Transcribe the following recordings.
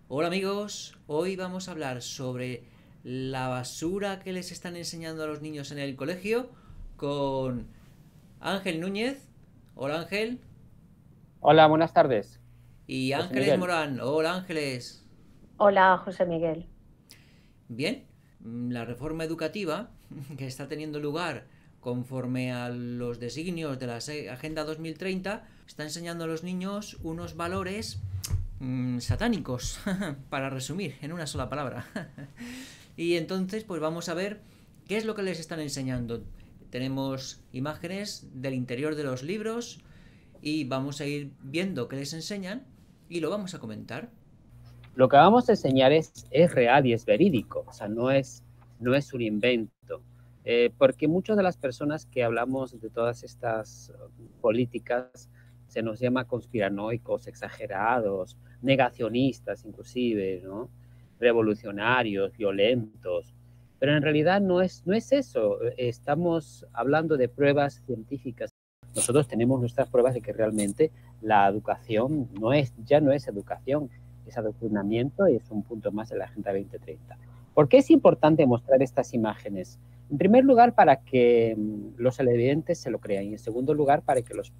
Hola amigos, hoy vamos a hablar sobre la basura que les están enseñando a los niños en el colegio con Ángel Núñez. Hola Ángel. Hola, buenas tardes, Y José Ángeles Miguel. Morán. Hola Ángeles. Hola, José Miguel. Bien, la reforma educativa que está teniendo lugar conforme a los designios de la Agenda 2030 está enseñando a los niños unos valores satánicos, para resumir en una sola palabra. Y entonces, pues vamos a ver qué es lo que les están enseñando. Tenemos imágenes del interior de los libros y vamos a ir viendo qué les enseñan y lo vamos a comentar. Lo que vamos a enseñar es real y es verídico, o sea, no es un invento. Porque muchas de las personas que hablamos de todas estas políticas se nos llama conspiranoicos, exagerados, negacionistas inclusive, ¿no? Revolucionarios, violentos. Pero en realidad no es eso. Estamos hablando de pruebas científicas. Nosotros tenemos nuestras pruebas de que realmente la educación ya no es educación, es adoctrinamiento y es un punto más de la Agenda 2030. ¿Por qué es importante mostrar estas imágenes? En primer lugar, para que los televidentes se lo crean y en segundo lugar, para que los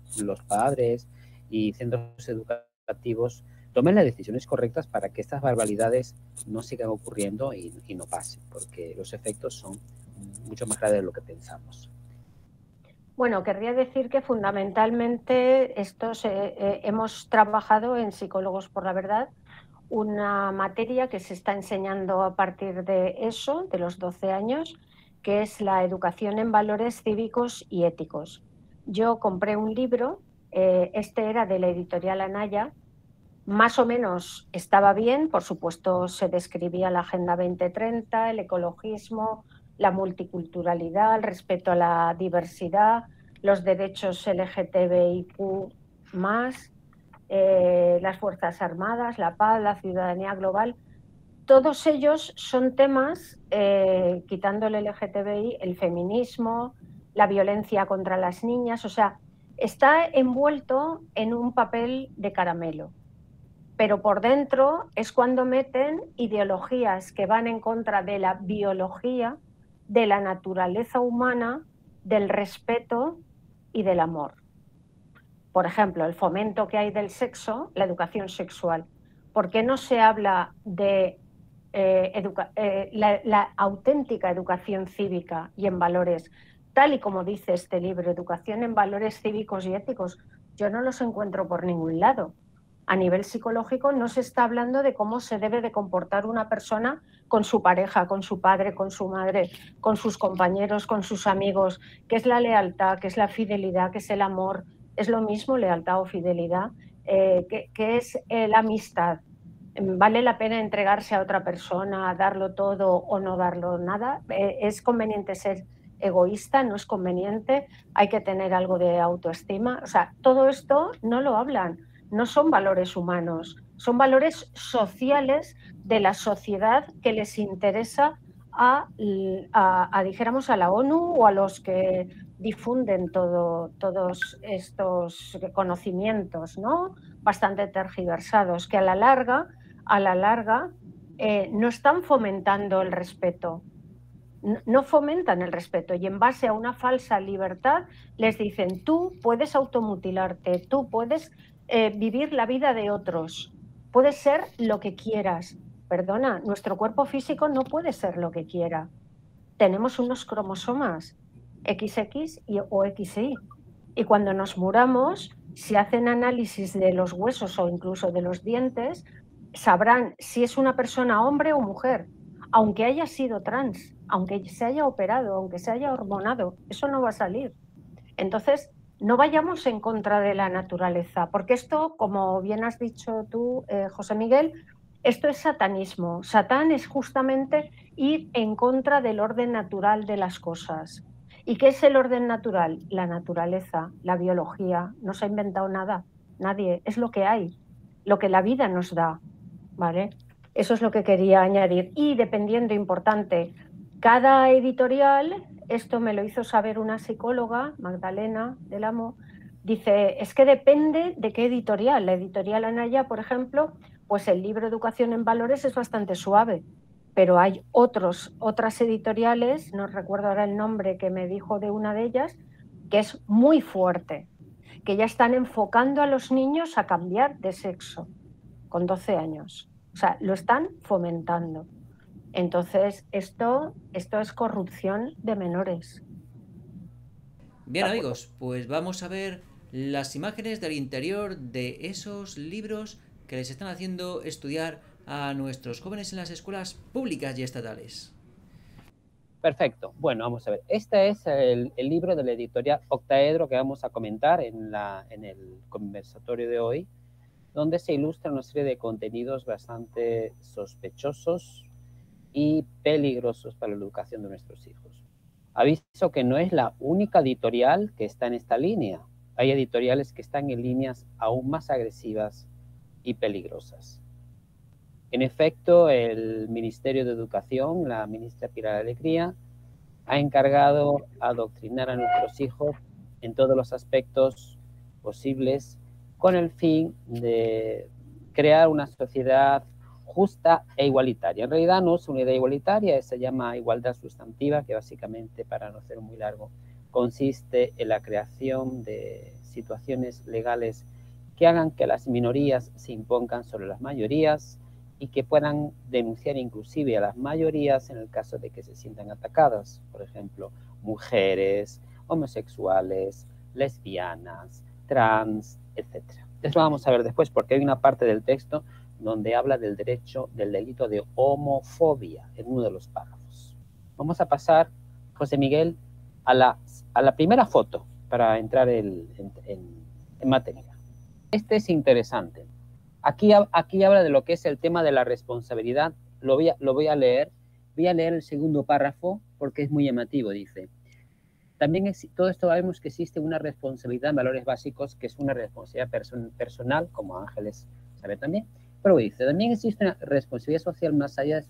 padres y centros educativos tomen las decisiones correctas para que estas barbaridades no sigan ocurriendo y no pasen, porque los efectos son mucho más graves de lo que pensamos. Bueno, querría decir que fundamentalmente hemos trabajado en Psicólogos por la Verdad, una materia que se está enseñando a partir de eso, de los 12 años, que es la educación en valores cívicos y éticos. Yo compré un libro, este era de la editorial Anaya, más o menos estaba bien, por supuesto se describía la Agenda 2030, el ecologismo, la multiculturalidad, el respeto a la diversidad, los derechos LGTBIQ+, las Fuerzas Armadas, la paz, la ciudadanía global. Todos ellos son temas, quitando el LGTBI, el feminismo, la violencia contra las niñas, o sea, está envuelto en un papel de caramelo, pero por dentro es cuando meten ideologías que van en contra de la biología, de la naturaleza humana, del respeto y del amor. Por ejemplo, el fomento que hay del sexo, la educación sexual. ¿Por qué no se habla de la auténtica educación cívica y en valores, tal y como dice este libro, educación en valores cívicos y éticos? Yo no los encuentro por ningún lado. A nivel psicológico no se está hablando de cómo se debe de comportar una persona con su pareja, con su padre, con su madre, con sus compañeros, con sus amigos, qué es la lealtad, qué es la fidelidad, qué es el amor. Es lo mismo lealtad o fidelidad, qué es la amistad. ¿Vale la pena entregarse a otra persona, darlo todo o no darlo nada? ¿Es conveniente ser egoísta? ¿No es conveniente? ¿Hay que tener algo de autoestima? O sea, todo esto no lo hablan. No son valores humanos, son valores sociales de la sociedad que les interesa dijéramos, a la ONU o a los que difunden todos estos conocimientos, ¿no? Bastante tergiversados, que a la larga, no están fomentando el respeto, no fomentan el respeto y en base a una falsa libertad les dicen, tú puedes automutilarte, tú puedes vivir la vida de otros, puedes ser lo que quieras. Perdona, nuestro cuerpo físico no puede ser lo que quiera. Tenemos unos cromosomas XX o XY. Y cuando nos muramos, si hacen análisis de los huesos o incluso de los dientes, sabrán si es una persona hombre o mujer, aunque haya sido trans, aunque se haya operado, aunque se haya hormonado, eso no va a salir. Entonces, no vayamos en contra de la naturaleza, porque esto, como bien has dicho tú, José Miguel, esto es satanismo. Satán es justamente ir en contra del orden natural de las cosas. ¿Y qué es el orden natural? La naturaleza, la biología. No se ha inventado nada, nadie. Es lo que hay, lo que la vida nos da, ¿vale? Eso es lo que quería añadir. Y dependiendo, importante, cada editorial, esto me lo hizo saber una psicóloga, Magdalena del Amo, dice, es que depende de qué editorial. La editorial Anaya, por ejemplo, pues el libro Educación en Valores es bastante suave, pero hay otras editoriales, no recuerdo ahora el nombre que me dijo de una de ellas, que es muy fuerte, que ya están enfocando a los niños a cambiar de sexo con 12 años. O sea, lo están fomentando. Entonces, esto es corrupción de menores. Bien, amigos, pues vamos a ver las imágenes del interior de esos libros que les están haciendo estudiar a nuestros jóvenes en las escuelas públicas y estatales. Perfecto. Bueno, vamos a ver. Este es el libro de la editorial Octaedro que vamos a comentar en el conversatorio de hoy, donde se ilustra una serie de contenidos bastante sospechosos y peligrosos para la educación de nuestros hijos. Aviso que no es la única editorial que está en esta línea. Hay editoriales que están en líneas aún más agresivas y peligrosas. En efecto, el Ministerio de Educación, la ministra Pilar Alegría, ha encargado adoctrinar a nuestros hijos en todos los aspectos posibles con el fin de crear una sociedad justa e igualitaria. En realidad no es una idea igualitaria, se llama igualdad sustantiva, que básicamente, para no ser muy largo, consiste en la creación de situaciones legales que hagan que las minorías se impongan sobre las mayorías y que puedan denunciar inclusive a las mayorías en el caso de que se sientan atacadas. Por ejemplo, mujeres, homosexuales, lesbianas, trans, etc. Eso lo vamos a ver después porque hay una parte del texto donde habla del delito de homofobia en uno de los párrafos. Vamos a pasar, José Miguel, a la primera foto para entrar en materia. Este es interesante. Aquí habla de lo que es el tema de la responsabilidad. Lo voy a leer. Voy a leer el segundo párrafo porque es muy llamativo, dice. También todo esto sabemos que existe una responsabilidad en valores básicos, que es una responsabilidad personal, como Ángeles sabe también, pero dice, también existe una responsabilidad social más allá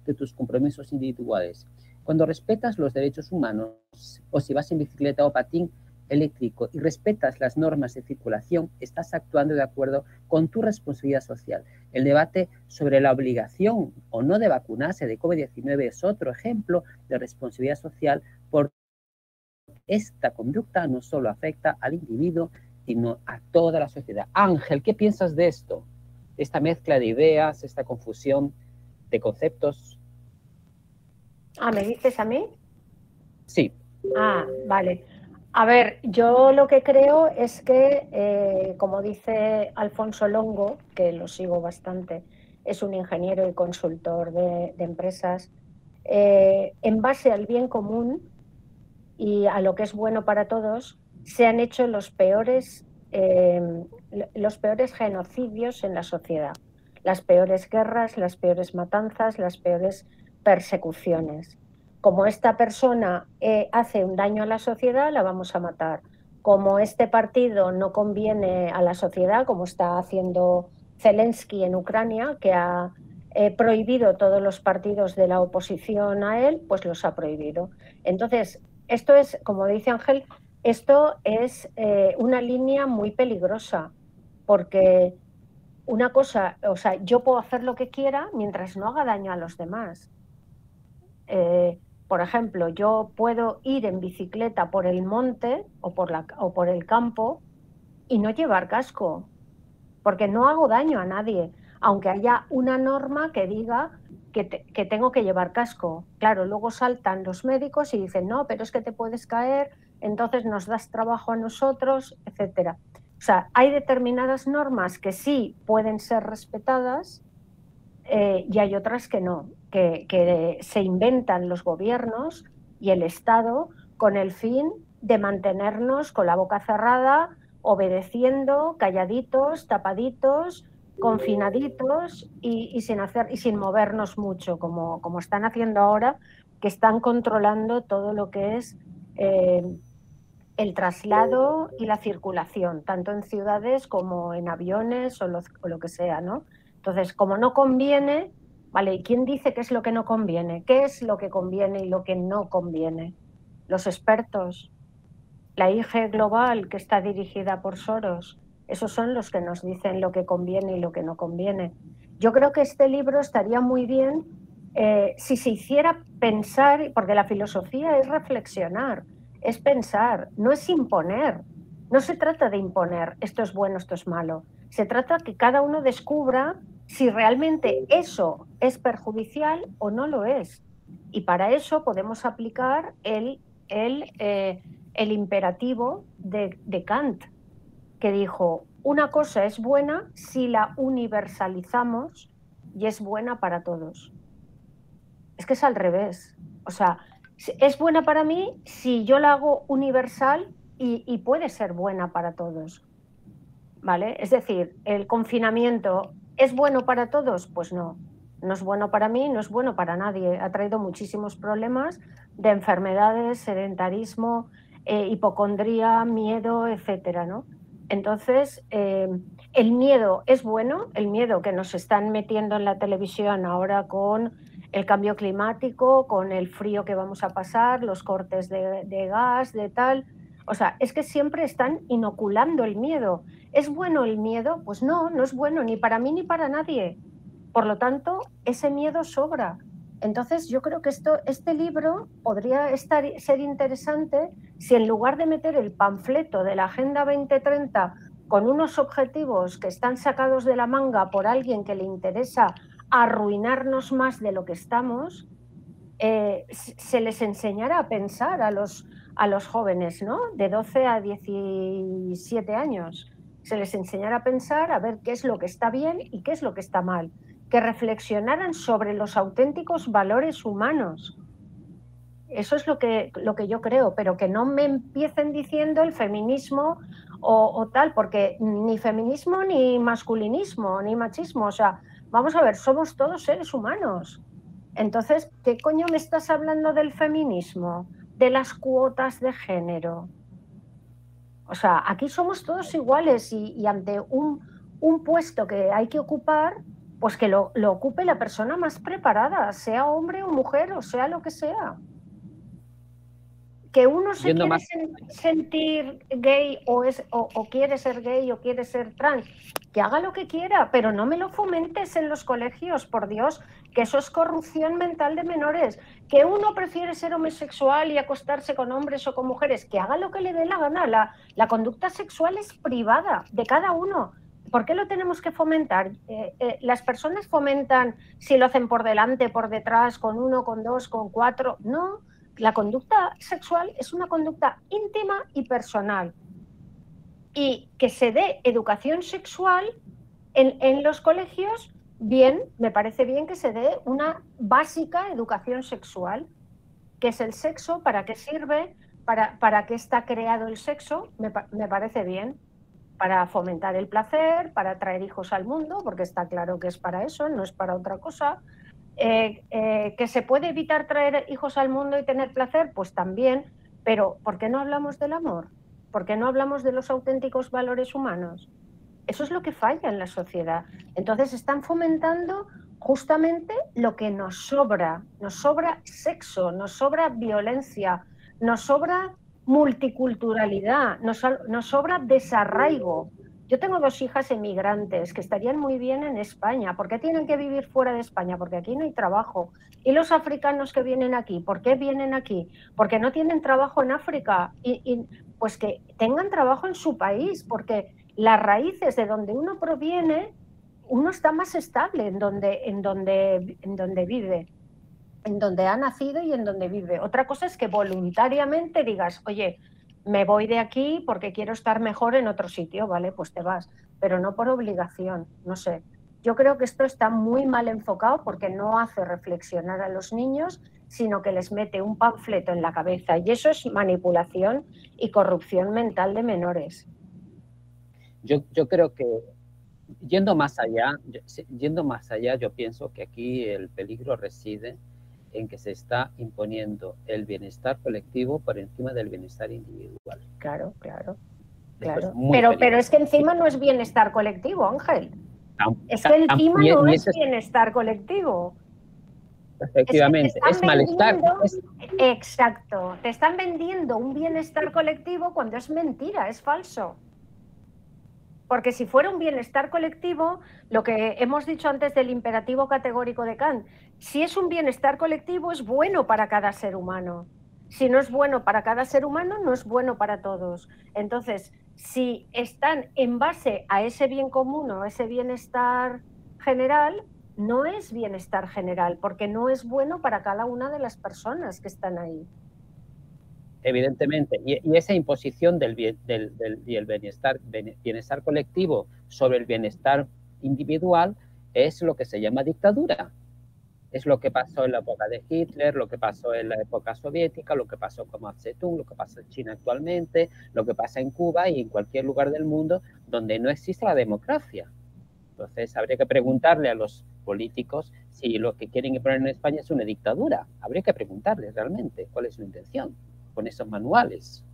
de tus compromisos individuales. Cuando respetas los derechos humanos, o si vas en bicicleta o patín eléctrico y respetas las normas de circulación, estás actuando de acuerdo con tu responsabilidad social. El debate sobre la obligación o no de vacunarse de COVID-19 es otro ejemplo de responsabilidad social, porque esta conducta no solo afecta al individuo, sino a toda la sociedad. Ángel, ¿qué piensas de esto? Esta mezcla de ideas, esta confusión de conceptos. ¿Me dices a mí? Sí. Vale. A ver, yo lo que creo es que, como dice Alfonso Longo, que lo sigo bastante, es un ingeniero y consultor de empresas, en base al bien común y a lo que es bueno para todos, se han hecho los peores genocidios en la sociedad, las peores guerras, las peores matanzas, las peores persecuciones. Como esta persona hace un daño a la sociedad, la vamos a matar. Como este partido no conviene a la sociedad, como está haciendo Zelensky en Ucrania, que ha prohibido todos los partidos de la oposición a él, pues los ha prohibido. Entonces, esto es, como dice Ángel, esto es una línea muy peligrosa, porque una cosa, o sea, yo puedo hacer lo que quiera mientras no haga daño a los demás. Por ejemplo, yo puedo ir en bicicleta por el monte o por el campo y no llevar casco, porque no hago daño a nadie, aunque haya una norma que diga que tengo que llevar casco. Claro, luego saltan los médicos y dicen, no, pero es que te puedes caer, entonces nos das trabajo a nosotros, etcétera. O sea, hay determinadas normas que sí pueden ser respetadas y hay otras que no, que se inventan los gobiernos y el Estado con el fin de mantenernos con la boca cerrada, obedeciendo, calladitos, tapaditos, confinaditos y sin movernos mucho, como están haciendo ahora, que están controlando todo lo que es el traslado y la circulación, tanto en ciudades como en aviones o lo que sea, ¿no? Entonces, como no conviene, ¿vale? ¿Y quién dice qué es lo que no conviene? ¿Qué es lo que conviene y lo que no conviene? Los expertos. La IG Global, que está dirigida por Soros, esos son los que nos dicen lo que conviene y lo que no conviene. yo creo que este libro estaría muy bien si se hiciera pensar, porque la filosofía es reflexionar, es pensar, no es imponer. No se trata de imponer, esto es bueno, esto es malo. Se trata de que cada uno descubra si realmente eso es perjudicial o no lo es. Y para eso podemos aplicar el imperativo de Kant, que dijo, una cosa es buena si la universalizamos y es buena para todos. Es que es al revés. O sea, es buena para mí si yo la hago universal y puede ser buena para todos. ¿Vale? Es decir, el confinamiento, ¿es bueno para todos? Pues no. No es bueno para mí, no es bueno para nadie. Ha traído muchísimos problemas de enfermedades, sedentarismo, hipocondría, miedo, etcétera, ¿no? Entonces, el miedo es bueno, el miedo que nos están metiendo en la televisión ahora con el cambio climático, con el frío que vamos a pasar, los cortes de gas, de tal. O sea, es que siempre están inoculando el miedo. ¿Es bueno el miedo? Pues no, no es bueno ni para mí ni para nadie. Por lo tanto, ese miedo sobra. Entonces, yo creo que este libro podría ser interesante si en lugar de meter el panfleto de la Agenda 2030 con unos objetivos que están sacados de la manga por alguien que le interesa arruinarnos más de lo que estamos, se les enseñara a pensar a los jóvenes, ¿no? De 12 a 17 años. Se les enseñara a pensar, a ver qué es lo que está bien y qué es lo que está mal. Que reflexionaran sobre los auténticos valores humanos. Eso es lo que yo creo, pero que no me empiecen diciendo el feminismo o tal, porque ni feminismo, ni masculinismo, ni machismo. O sea, vamos a ver, somos todos seres humanos. Entonces, ¿qué coño me estás hablando del feminismo? De las cuotas de género. O sea, aquí somos todos iguales y ante un puesto que hay que ocupar, pues que lo ocupe la persona más preparada, sea hombre o mujer o sea lo que sea. Que uno se quiere sentir gay o quiere ser gay o quiere ser trans, que haga lo que quiera, pero no me lo fomentes en los colegios, por Dios, que eso es corrupción mental de menores. Que uno prefiere ser homosexual y acostarse con hombres o con mujeres, que haga lo que le dé la gana. La conducta sexual es privada de cada uno. ¿Por qué lo tenemos que fomentar? Las personas fomentan si lo hacen por delante, por detrás, con 1, con 2, con 4. No. La conducta sexual es una conducta íntima y personal. Y que se dé educación sexual en los colegios, bien, me parece bien que se dé una básica educación sexual. ¿Qué es el sexo? ¿Para qué sirve? ¿Para qué está creado el sexo? Me parece bien. Para fomentar el placer, para traer hijos al mundo, porque está claro que es para eso, no es para otra cosa. ¿Que se puede evitar traer hijos al mundo y tener placer? Pues también, pero ¿por qué no hablamos del amor? ¿Por qué no hablamos de los auténticos valores humanos? Eso es lo que falla en la sociedad. Entonces están fomentando justamente lo que nos sobra sexo, nos sobra violencia, nos sobra multiculturalidad, nos sobra desarraigo. Yo tengo 2 hijas emigrantes que estarían muy bien en España. ¿Por qué tienen que vivir fuera de España? Porque aquí no hay trabajo. ¿Y los africanos que vienen aquí? ¿Por qué vienen aquí? Porque no tienen trabajo en África. Y pues que tengan trabajo en su país, porque las raíces de donde uno proviene, uno está más estable en donde vive, en donde ha nacido y en donde vive. Otra cosa es que voluntariamente digas, oye, me voy de aquí porque quiero estar mejor en otro sitio, ¿vale? Pues te vas, pero no por obligación, no sé. Yo creo que esto está muy mal enfocado porque no hace reflexionar a los niños, sino que les mete un panfleto en la cabeza y eso es manipulación y corrupción mental de menores. Yo creo que yendo más allá, yo pienso que aquí el peligro reside en que se está imponiendo el bienestar colectivo por encima del bienestar individual. Claro. Pero es que encima no es bienestar colectivo, Ángel. Es que encima no es bienestar colectivo. Efectivamente, es malestar. Exacto. Te están vendiendo un bienestar colectivo cuando es mentira, es falso. Porque si fuera un bienestar colectivo, lo que hemos dicho antes del imperativo categórico de Kant, si es un bienestar colectivo es bueno para cada ser humano. Si no es bueno para cada ser humano, no es bueno para todos. Entonces, si están en base a ese bien común o ese bienestar general, no es bienestar general, porque no es bueno para cada una de las personas que están ahí. Evidentemente, y esa imposición del bienestar colectivo sobre el bienestar individual es lo que se llama dictadura. Es lo que pasó en la época de Hitler, lo que pasó en la época soviética, lo que pasó con Mao Zedong, lo que pasa en China actualmente, lo que pasa en Cuba y en cualquier lugar del mundo donde no existe la democracia. Entonces, habría que preguntarle a los políticos si lo que quieren imponer en España es una dictadura. Habría que preguntarles realmente cuál es su intención con esos manuales.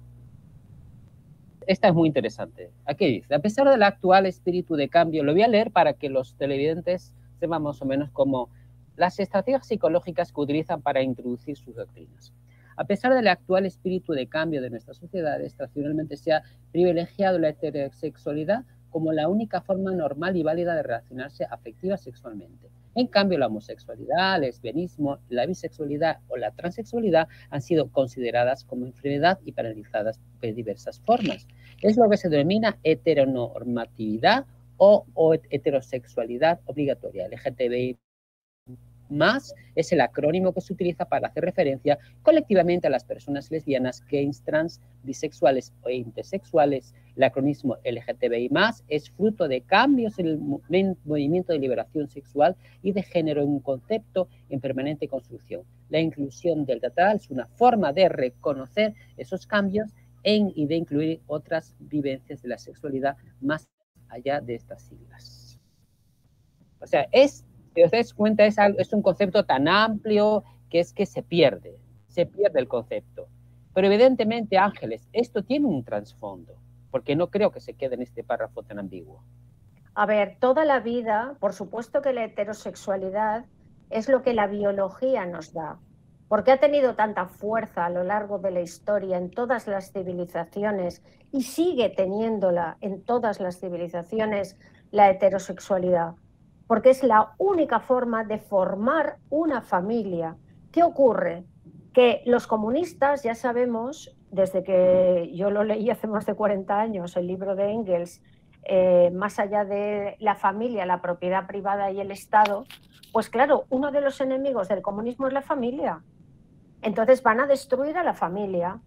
Esta es muy interesante. Aquí dice, a pesar del actual espíritu de cambio, lo voy a leer para que los televidentes sepan más o menos cómo las estrategias psicológicas que utilizan para introducir sus doctrinas. A pesar del actual espíritu de cambio de nuestras sociedades, tradicionalmente se ha privilegiado la heterosexualidad como la única forma normal y válida de relacionarse afectiva sexualmente. En cambio, la homosexualidad, el lesbianismo, la bisexualidad o la transexualidad han sido consideradas como enfermedad y penalizadas de diversas formas. Es lo que se denomina heteronormatividad o heterosexualidad obligatoria. LGTBI más es el acrónimo que se utiliza para hacer referencia colectivamente a las personas lesbianas, gays, trans, bisexuales o intersexuales. El acronismo LGTBI+, es fruto de cambios en el movimiento de liberación sexual y de género en un concepto en permanente construcción. La inclusión del teatral es una forma de reconocer esos cambios y de incluir otras vivencias de la sexualidad más allá de estas siglas. O sea, si os dais cuenta, es un concepto tan amplio que es que se pierde el concepto. Pero evidentemente, Ángeles, esto tiene un trasfondo, porque no creo que se quede en este párrafo tan ambiguo. A ver, toda la vida, por supuesto que la heterosexualidad es lo que la biología nos da, porque ha tenido tanta fuerza a lo largo de la historia en todas las civilizaciones y sigue teniéndola en todas las civilizaciones la heterosexualidad, porque es la única forma de formar una familia. ¿Qué ocurre? Que los comunistas, ya sabemos, desde que yo lo leí hace más de 40 años, el libro de Engels, más allá de la familia, la propiedad privada y el Estado, pues claro, uno de los enemigos del comunismo es la familia. Entonces van a destruir a la familia.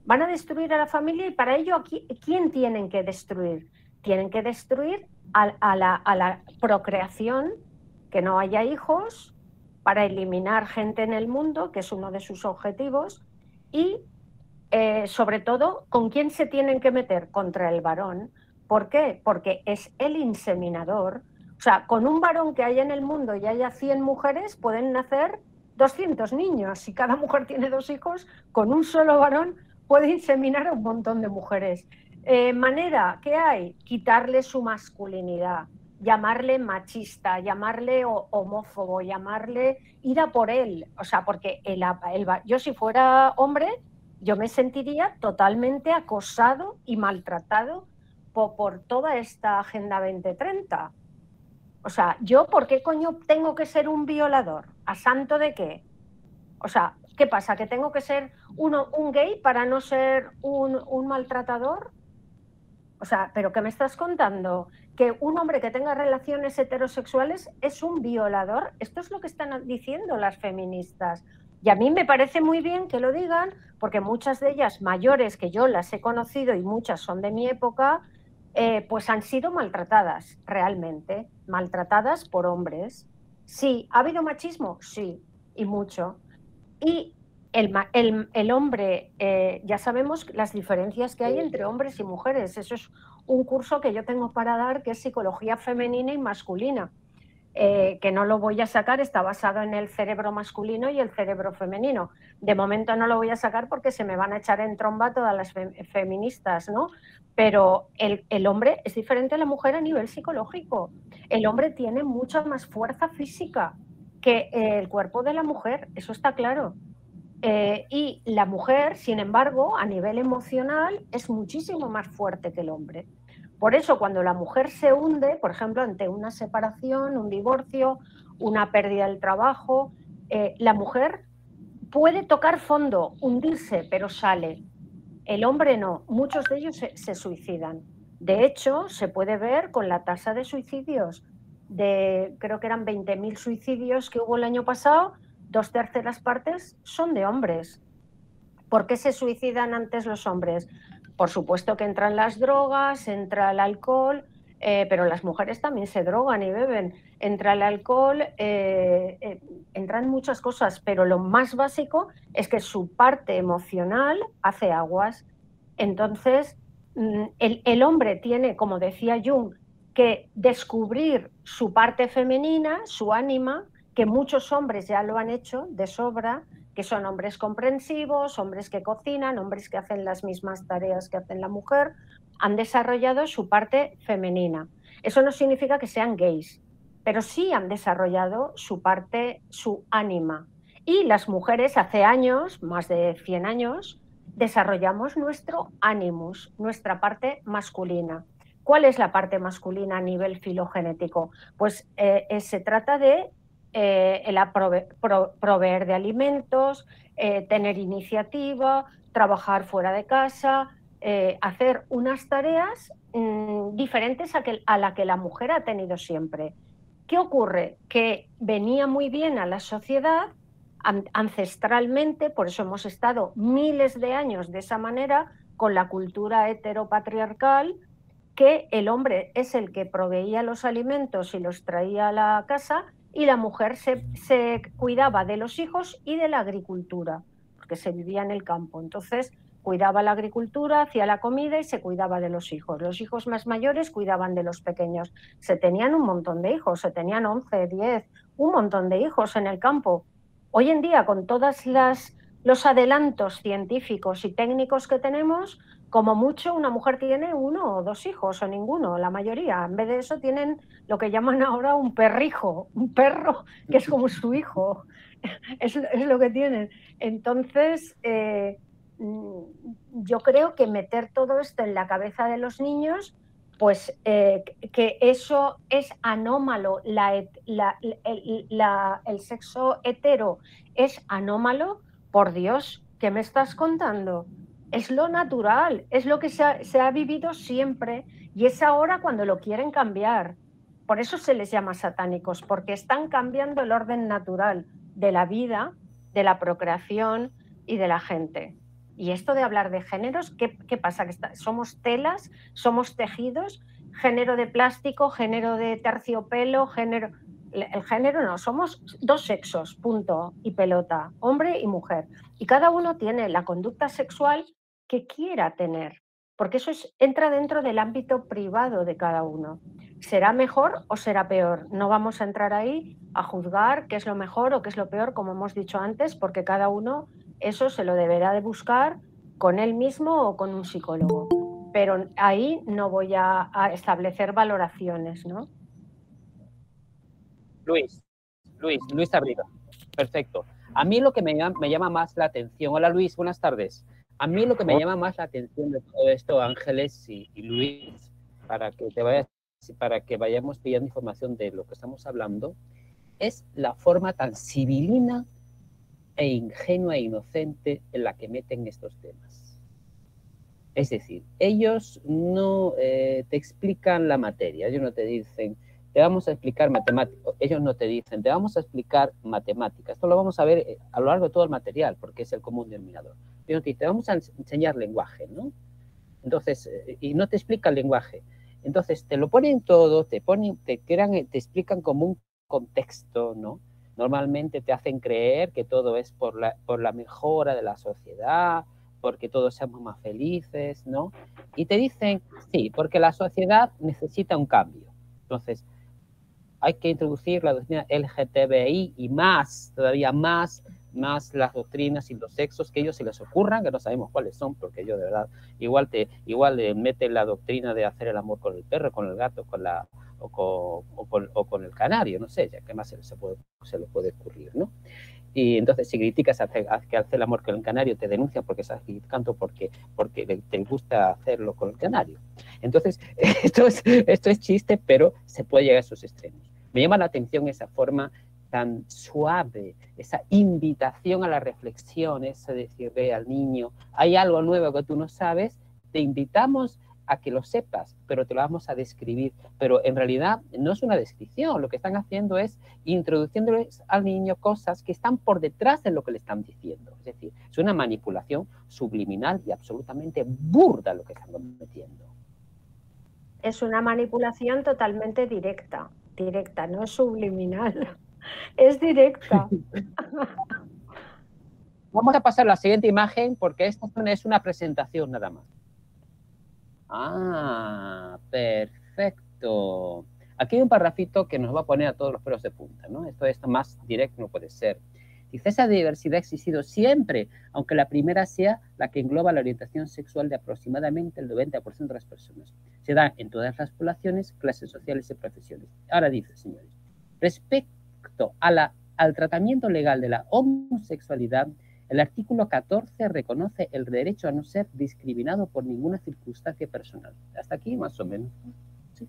Van a destruir a la familia y para ello, ¿quién tienen que destruir? Tienen que destruir a la procreación, que no haya hijos, para eliminar gente en el mundo, que es uno de sus objetivos, y sobre todo, ¿con quién se tienen que meter? Contra el varón. ¿Por qué? Porque es el inseminador. O sea, con un varón que haya en el mundo y haya 100 mujeres, pueden nacer 200 niños. Si cada mujer tiene 2 hijos, con un solo varón puede inseminar a un montón de mujeres. Manera, ¿qué hay? Quitarle su masculinidad, llamarle machista, llamarle homófobo, llamarle ir a por él. O sea, porque yo si fuera hombre, yo me sentiría totalmente acosado y maltratado por toda esta Agenda 2030. O sea, ¿yo por qué coño tengo que ser un violador? ¿A santo de qué? O sea, ¿qué pasa? ¿Que tengo que ser un gay para no ser un maltratador? O sea, ¿pero qué me estás contando? ¿Que un hombre que tenga relaciones heterosexuales es un violador? Esto es lo que están diciendo las feministas. Y a mí me parece muy bien que lo digan, porque muchas de ellas mayores, que yo las he conocido y muchas son de mi época, pues han sido maltratadas, realmente, maltratadas por hombres. Sí, ¿ha habido machismo? Sí, y mucho. Y el hombre, ya sabemos las diferencias que hay entre hombres y mujeres. Eso es un curso que yo tengo para dar, que es psicología femenina y masculina, que no lo voy a sacar, está basado en el cerebro masculino y el cerebro femenino. De momento no lo voy a sacar porque se me van a echar en tromba todas las feministas, ¿no? Pero el hombre es diferente a la mujer a nivel psicológico. El hombre tiene mucha más fuerza física que el cuerpo de la mujer, eso está claro. Y la mujer, sin embargo, a nivel emocional, es muchísimo más fuerte que el hombre. Por eso, cuando la mujer se hunde, por ejemplo, ante una separación, un divorcio, una pérdida del trabajo, la mujer puede tocar fondo, hundirse, pero sale. El hombre no, muchos de ellos se suicidan. De hecho, se puede ver con la tasa de suicidios. Creo que eran 20.000 suicidios que hubo el año pasado, 2/3 partes son de hombres. ¿Por qué se suicidan antes los hombres? Por supuesto que entran las drogas, entra el alcohol, pero las mujeres también se drogan y beben. Entra el alcohol, entran muchas cosas, pero lo más básico es que su parte emocional hace aguas. Entonces, el hombre tiene, como decía Jung, que descubrir su parte femenina, su ánima, que muchos hombres ya lo han hecho de sobra, que son hombres comprensivos, hombres que cocinan, hombres que hacen las mismas tareas que hacen la mujer, han desarrollado su parte femenina. Eso no significa que sean gays, pero sí han desarrollado su parte, su ánima. Y las mujeres hace años, más de 100 años, desarrollamos nuestro animus, nuestra parte masculina. ¿Cuál es la parte masculina a nivel filogenético? Pues se trata de proveer de alimentos, tener iniciativa, trabajar fuera de casa, hacer unas tareas diferentes a la que la mujer ha tenido siempre. ¿Qué ocurre? Que venía muy bien a la sociedad ancestralmente, por eso hemos estado miles de años de esa manera, con la cultura heteropatriarcal, que el hombre es el que proveía los alimentos y los traía a la casa y la mujer se cuidaba de los hijos y de la agricultura, porque se vivía en el campo. Entonces, cuidaba la agricultura, hacía la comida y se cuidaba de los hijos. Los hijos más mayores cuidaban de los pequeños. Se tenían un montón de hijos, se tenían 11, 10, un montón de hijos en el campo. Hoy en día, con todos los adelantos científicos y técnicos que tenemos, como mucho una mujer tiene 1 o 2 hijos o ninguno, la mayoría. En vez de eso tienen lo que llaman ahora un perrijo, un perro que es como su hijo. Es lo que tienen. Entonces, yo creo que meter todo esto en la cabeza de los niños, pues que eso es anómalo, el sexo hetero es anómalo, por Dios, ¿qué me estás contando? Es lo natural, es lo que se ha vivido siempre y es ahora cuando lo quieren cambiar. Por eso se les llama satánicos, porque están cambiando el orden natural de la vida, de la procreación y de la gente. Y esto de hablar de géneros, ¿qué pasa? ¿Que somos telas? ¿Somos tejidos? ¿Género de plástico? ¿Género de terciopelo? ¿Género? El género no, somos 2 sexos, punto, y pelota, hombre y mujer. Y cada uno tiene la conducta sexual que quiera tener, porque eso entra dentro del ámbito privado de cada uno. ¿Será mejor o será peor? No vamos a entrar ahí a juzgar qué es lo mejor o qué es lo peor, como hemos dicho antes, porque cada uno eso se lo deberá de buscar con él mismo o con un psicólogo. Pero ahí no voy a establecer valoraciones, ¿no? Luis Abril. Perfecto. A mí lo que me llama más la atención... Hola, Luis, buenas tardes. A mí lo que me llama más la atención de todo esto, Ángeles y Luis, para que vayamos pidiendo información de lo que estamos hablando, es la forma tan civilina e ingenua e inocente en la que meten estos temas. Es decir, ellos no te explican la materia, ellos no te dicen, te vamos a explicar matemáticas, ellos no te dicen, te vamos a explicar matemáticas. Esto lo vamos a ver a lo largo de todo el material, porque es el común denominador. Ellos te dicen, te vamos a enseñar lenguaje, ¿no? Entonces, y no te explica el lenguaje. Entonces, te lo ponen todo, te explican como un contexto, ¿no? Normalmente te hacen creer que todo es por la mejora de la sociedad, porque todos seamos más felices, ¿no? Y te dicen, sí, porque la sociedad necesita un cambio. Entonces, hay que introducir la doctrina LGTBI y más, todavía más las doctrinas y los sexos que a ellos se les ocurran, que no sabemos cuáles son, porque yo de verdad, igual le meten la doctrina de hacer el amor con el perro, con el gato, con o con el canario, no sé, ya que más se le puede ocurrir, ¿no? Y entonces, si criticas que hace el amor con el canario, te denuncian porque estás criticando porque te gusta hacerlo con el canario. Entonces, esto es chiste, pero se puede llegar a esos extremos. Me llama la atención esa forma tan suave, esa invitación a la reflexión, eso de decirle al niño, hay algo nuevo que tú no sabes, te invitamos a que lo sepas, pero te lo vamos a describir. Pero en realidad no es una descripción, lo que están haciendo es introduciéndoles al niño cosas que están por detrás de lo que le están diciendo. Es decir, es una manipulación subliminal y absolutamente burda lo que están cometiendo. Es una manipulación totalmente directa, no es subliminal, es directa. Vamos a pasar a la siguiente imagen porque esta es una presentación nada más. Ah, perfecto. Aquí hay un parrafito que nos va a poner a todos los pelos de punta, ¿no? Esto más directo no puede ser. Dice, esa diversidad ha existido siempre, aunque la primera sea la que engloba la orientación sexual de aproximadamente el 90% de las personas. Se da en todas las poblaciones, clases sociales y profesiones. Ahora dice, señores, respecto al tratamiento legal de la homosexualidad, el artículo 14 reconoce el derecho a no ser discriminado por ninguna circunstancia personal. Hasta aquí, más o menos. ¿Sí?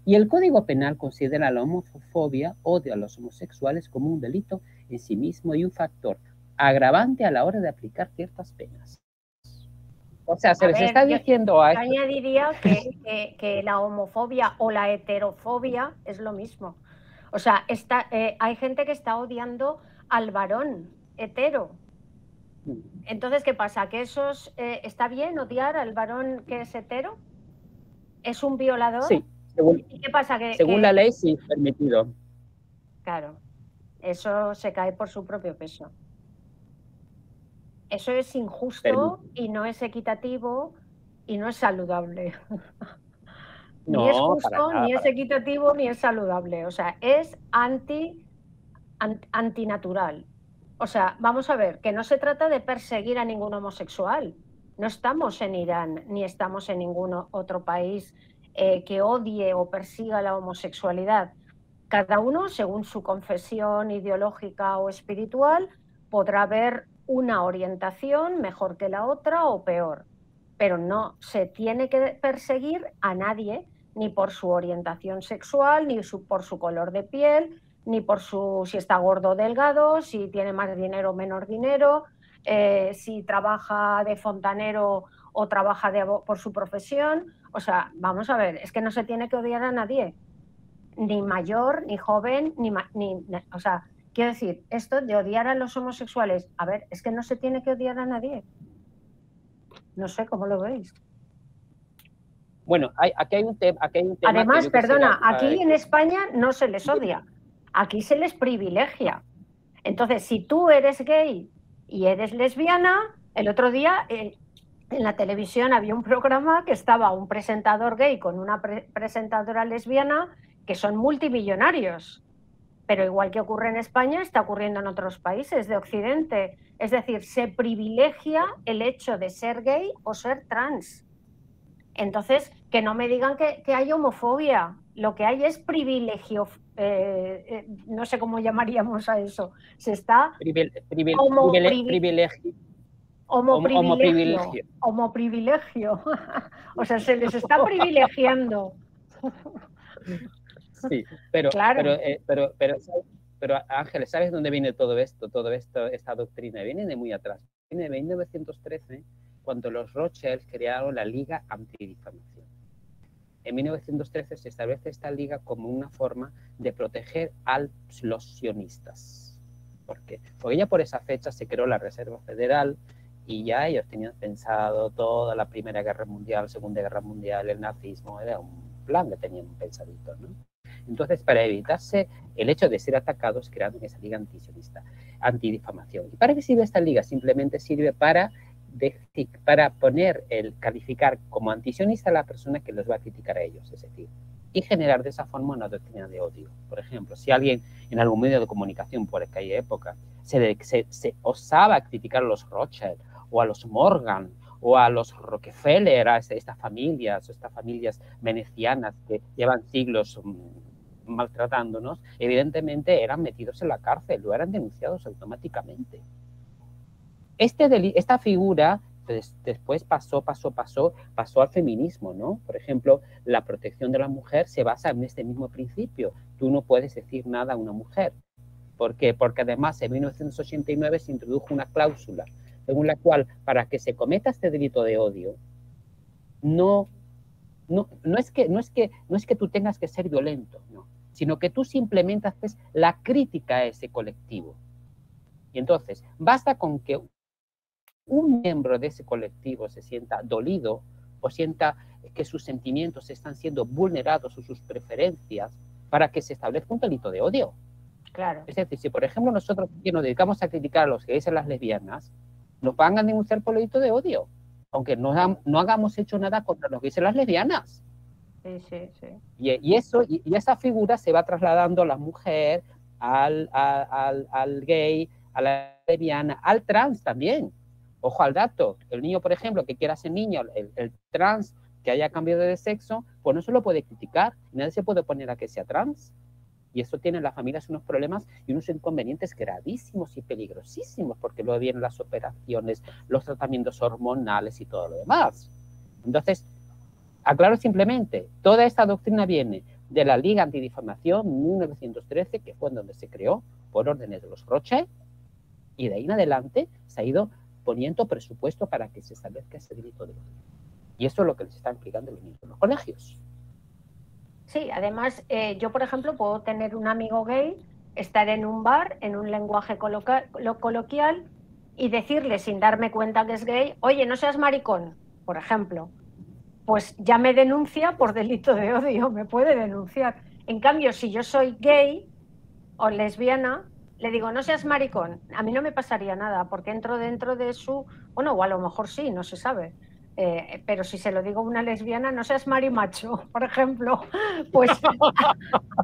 Y el Código Penal considera la homofobia, odio a los homosexuales, como un delito en sí mismo y un factor agravante a la hora de aplicar ciertas penas. O sea, se les está diciendo a... Yo añadiría que la homofobia o la heterofobia es lo mismo. O sea, hay gente que está odiando al varón hetero. Entonces, ¿qué pasa? ¿Que está bien odiar al varón que es hetero? ¿Es un violador? Sí. ¿Y qué pasa? Según la ley, sí, permitido. Claro, eso se cae por su propio peso. Eso es injusto y no es equitativo y no es saludable. No, ni es justo, ni es equitativo, ni es saludable. O sea, es antinatural. O sea, vamos a ver, que no se trata de perseguir a ningún homosexual. No estamos en Irán, ni estamos en ningún otro país que odie o persiga la homosexualidad. Cada uno, según su confesión ideológica o espiritual, podrá ver una orientación mejor que la otra o peor. Pero no se tiene que perseguir a nadie, ni por su orientación sexual, ni por su color de piel, ni por si está gordo o delgado, si tiene más dinero o menos dinero, si trabaja de fontanero o trabaja por su profesión. O sea, vamos a ver, es que no se tiene que odiar a nadie, ni mayor, ni joven, o sea, quiero decir, esto de odiar a los homosexuales, a ver, es que no se tiene que odiar a nadie. No sé cómo lo veis. Bueno, aquí hay un tema. Además, perdona, aquí en España no se les odia, aquí se les privilegia. Entonces, si tú eres gay y eres lesbiana, el otro día en la televisión había un programa que estaba un presentador gay con una presentadora lesbiana que son multimillonarios. Pero igual que ocurre en España, está ocurriendo en otros países de Occidente. Es decir, se privilegia el hecho de ser gay o ser trans. Entonces, que no me digan que hay homofobia. Lo que hay es privilegio. No sé cómo llamaríamos a eso. Se está homoprivilegio. O sea, se les está privilegiando. Sí, pero, claro. pero Ángeles, ¿sabes dónde viene todo esto, esta doctrina? Viene de muy atrás. Viene de 1913, cuando los Rothschild crearon la Liga Antidifamación. En 1913 se establece esta liga como una forma de proteger a los sionistas. ¿Por qué? Porque ya por esa fecha se creó la Reserva Federal y ya ellos tenían pensado toda la Primera Guerra Mundial, Segunda Guerra Mundial, el nazismo, era un plan que tenían pensadito, ¿no? Entonces, para evitarse el hecho de ser atacados, crearon esa liga antisionista, antidifamación. ¿Y para qué sirve esta liga? Simplemente sirve para calificar como antisionista a la persona que los va a criticar a ellos, es decir, y generar de esa forma una doctrina de odio. Por ejemplo, si alguien en algún medio de comunicación por aquella época se osaba criticar a los Rothschild o a los Morgan o a los Rockefeller, a estas familias venecianas que llevan siglos maltratándonos, evidentemente eran metidos en la cárcel o eran denunciados automáticamente. Esta figura después pasó al feminismo, ¿no? Por ejemplo, la protección de la mujer se basa en este mismo principio. Tú no puedes decir nada a una mujer. ¿Por qué? Porque además en 1989 se introdujo una cláusula según la cual para que se cometa este delito de odio, no es que tú tengas que ser violento, no, sino que tú simplemente haces la crítica a ese colectivo. Y entonces, basta con que un miembro de ese colectivo se sienta dolido o sienta que sus sentimientos están siendo vulnerados o sus preferencias para que se establezca un delito de odio. Claro. Es decir, si por ejemplo nosotros que nos dedicamos a criticar a los gays y a las lesbianas, nos van a denunciar por delito de odio, aunque no hagamos hecho nada contra los gays y las lesbianas. Sí, sí, sí. Y esa figura se va trasladando a la mujer, al gay, a la lesbiana, al trans también. Ojo al dato, el niño, por ejemplo, que quiera ser niño, el trans que haya cambiado de sexo, pues no se lo puede criticar, nadie se puede oponer a que sea trans. Y eso tiene en las familias unos problemas y unos inconvenientes gravísimos y peligrosísimos, porque luego vienen las operaciones, los tratamientos hormonales y todo lo demás. Entonces, aclaro simplemente, toda esta doctrina viene de la Liga Antidifamación 1913, que fue donde se creó por órdenes de los Roche, y de ahí en adelante se ha ido poniendo presupuesto para que se establezca ese delito de odio. Y eso es lo que les están explicando los niños en los colegios. Sí, además, yo, por ejemplo, puedo tener un amigo gay, estar en un bar, en un lenguaje coloquial, y decirle, sin darme cuenta que es gay, oye, no seas maricón, por ejemplo. Pues ya me denuncia por delito de odio, me puede denunciar. En cambio, si yo soy gay o lesbiana, le digo, no seas maricón, a mí no me pasaría nada, porque entro dentro de su... Bueno, o a lo mejor sí, no se sabe. Pero si se lo digo a una lesbiana, no seas marimacho, por ejemplo, pues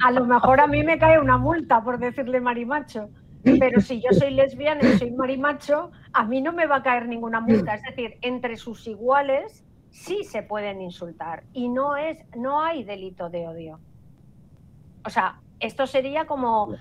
a lo mejor a mí me cae una multa por decirle marimacho. Pero si yo soy lesbiana y soy marimacho, a mí no me va a caer ninguna multa. Es decir, entre sus iguales sí se pueden insultar y no hay delito de odio. O sea, esto sería como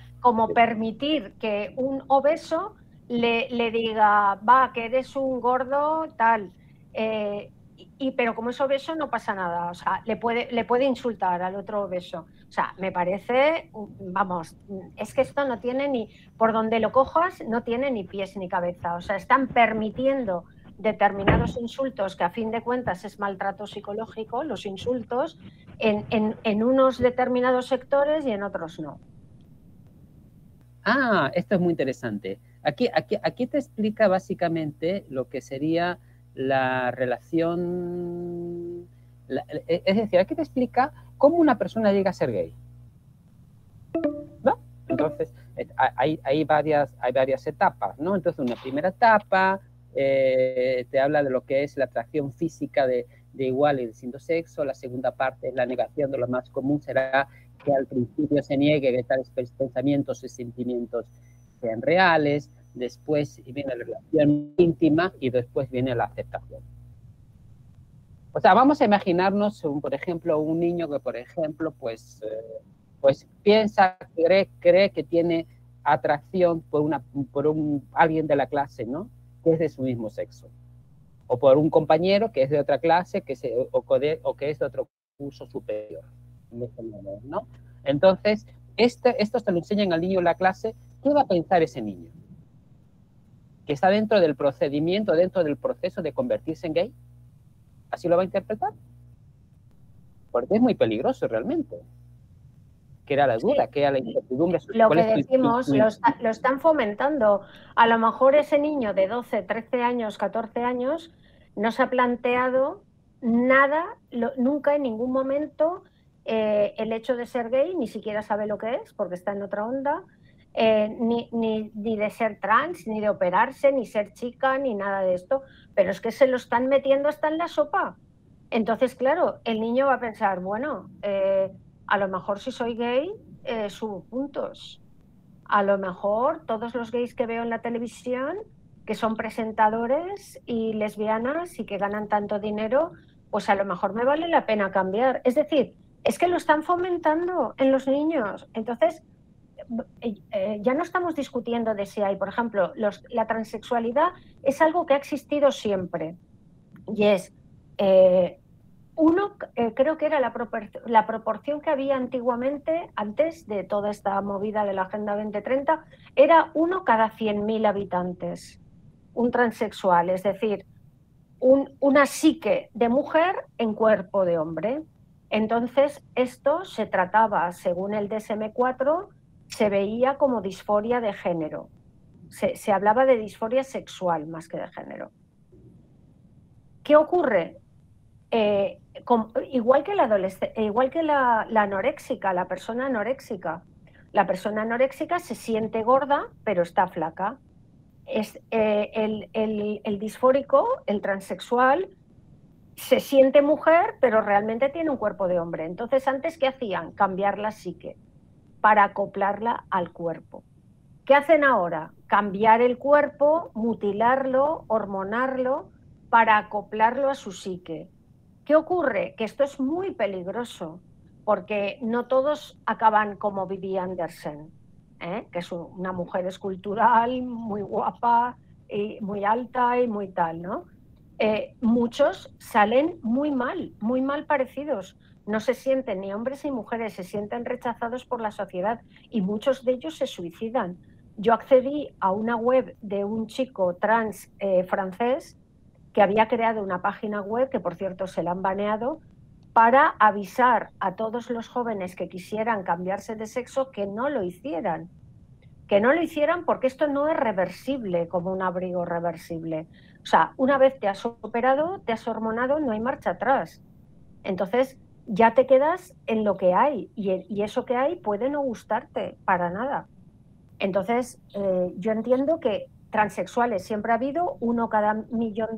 permitir que un obeso le diga, va, que eres un gordo, tal. Pero como es obeso no pasa nada, o sea, le puede insultar al otro obeso. O sea, me parece, vamos, es que esto no tiene ni, por donde lo cojas, no tiene ni pies ni cabeza. O sea, están permitiendo determinados insultos, que a fin de cuentas es maltrato psicológico, los insultos, en unos determinados sectores y en otros no. Ah, esto es muy interesante. Aquí te explica básicamente lo que sería la relación, es decir, aquí te explica cómo una persona llega a ser gay, ¿no? Entonces, hay varias etapas, ¿no? Entonces, una primera etapa te habla de lo que es la atracción física de igual y distinto sexo. La segunda parte es la negación, de lo más común será que al principio se niegue que tales pensamientos y sentimientos sean reales. Después viene la relación íntima y después viene la aceptación. O sea, vamos a imaginarnos, por ejemplo, un niño que, por ejemplo, pues piensa, cree que tiene atracción por alguien de la clase, ¿no? Que es de su mismo sexo. O por un compañero que es de otra clase o que es de otro curso superior, ¿no? Entonces, esto se lo enseñan al niño en la clase. ¿Qué va a pensar ese niño? ¿Que está dentro del procedimiento, dentro del proceso de convertirse en gay? ¿Así lo va a interpretar? Porque es muy peligroso realmente. ¿Qué era la duda? ¿Qué era la incertidumbre? Lo que decimos, lo están fomentando. A lo mejor ese niño de 12, 13 años, 14 años, no se ha planteado nada, nunca en ningún momento, el hecho de ser gay, ni siquiera sabe lo que es, porque está en otra onda, ni de ser trans, ni de operarse, ni ser chica, ni nada de esto. Pero es que se lo están metiendo hasta en la sopa. Entonces, claro, el niño va a pensar, bueno, a lo mejor si soy gay, subo puntos. A lo mejor todos los gays que veo en la televisión que son presentadores y lesbianas y que ganan tanto dinero, pues a lo mejor me vale la pena cambiar. Es decir, es que lo están fomentando en los niños. Entonces, ya no estamos discutiendo de si hay, por ejemplo, la transexualidad es algo que ha existido siempre y es creo que era la proporción que había antiguamente, antes de toda esta movida de la Agenda 2030, era 1 cada 100.000 habitantes, un transexual, es decir, una psique de mujer en cuerpo de hombre. Entonces, esto se trataba, según el DSM-4, se veía como disforia de género. Se hablaba de disforia sexual más que de género. ¿Qué ocurre? Igual que la anoréxica, la persona anoréxica se siente gorda, pero está flaca. El disfórico, el transexual, se siente mujer, pero realmente tiene un cuerpo de hombre. Entonces, ¿antes qué hacían? Cambiar la psique para acoplarla al cuerpo. ¿Qué hacen ahora? Cambiar el cuerpo, mutilarlo, hormonarlo, para acoplarlo a su psique. ¿Qué ocurre? Que esto es muy peligroso, porque no todos acaban como Vivi Andersen, que es una mujer escultural, muy guapa, y muy alta y muy tal, ¿no? Muchos salen muy mal parecidos. No se sienten ni hombres ni mujeres, se sienten rechazados por la sociedad y muchos de ellos se suicidan. Yo accedí a una web de un chico trans francés que había creado una página web, que por cierto se la han baneado, para avisar a todos los jóvenes que quisieran cambiarse de sexo que no lo hicieran. Que no lo hicieran porque esto no es reversible como un abrigo reversible. O sea, una vez te has operado, te has hormonado, no hay marcha atrás. Entonces ya te quedas en lo que hay y eso que hay puede no gustarte para nada. Entonces yo entiendo que transexuales siempre ha habido, 1 cada millón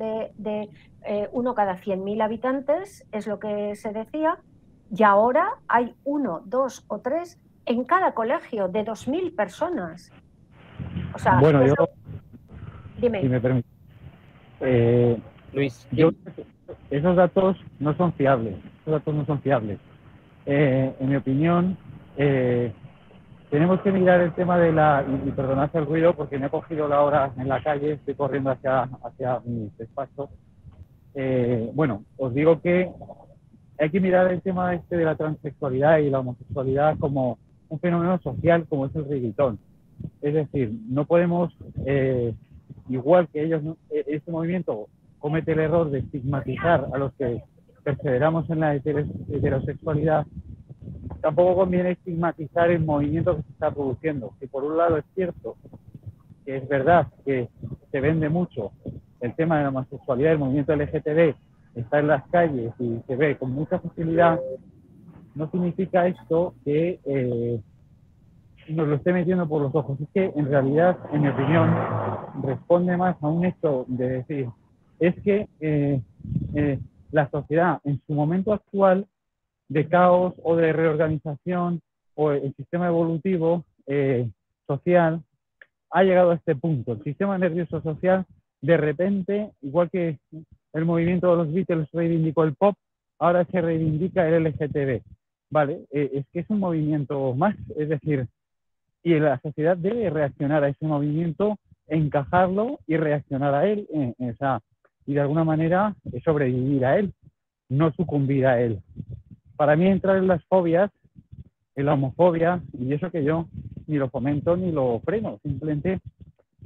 1 cada 100.000 habitantes, es lo que se decía, y ahora hay 1, 2 o 3 en cada colegio de 2.000 personas. O sea, bueno, dime. Si me permite. Luis, Esos datos no son fiables. En mi opinión, tenemos que mirar el tema de y perdonad el ruido porque me he cogido la hora en la calle, estoy corriendo hacia mi despacho. Bueno, os digo que hay que mirar el tema de la transexualidad y la homosexualidad como un fenómeno social como es el reggaetón. Es decir, no podemos, igual que ellos, este movimiento comete el error de estigmatizar a los que perseveramos en la heterosexualidad, tampoco conviene estigmatizar el movimiento que se está produciendo, que por un lado es cierto que es verdad que se vende mucho el tema de la homosexualidad, el movimiento LGTB está en las calles y se ve con mucha facilidad, no significa esto que nos lo esté metiendo por los ojos. Es que en realidad, en mi opinión, responde más a un hecho de decir, es que la sociedad en su momento actual de caos o de reorganización o el sistema evolutivo social ha llegado a este punto. El sistema nervioso social, de repente, igual que el movimiento de los Beatles reivindicó el pop, ahora se reivindica el LGTB. Vale, es que es un movimiento más, es decir, y la sociedad debe reaccionar a ese movimiento, encajarlo y reaccionar a él, y de alguna manera sobrevivir a él, no sucumbir a él. Para mí entrar en las fobias, en la homofobia, y eso que yo ni lo fomento ni lo freno, simplemente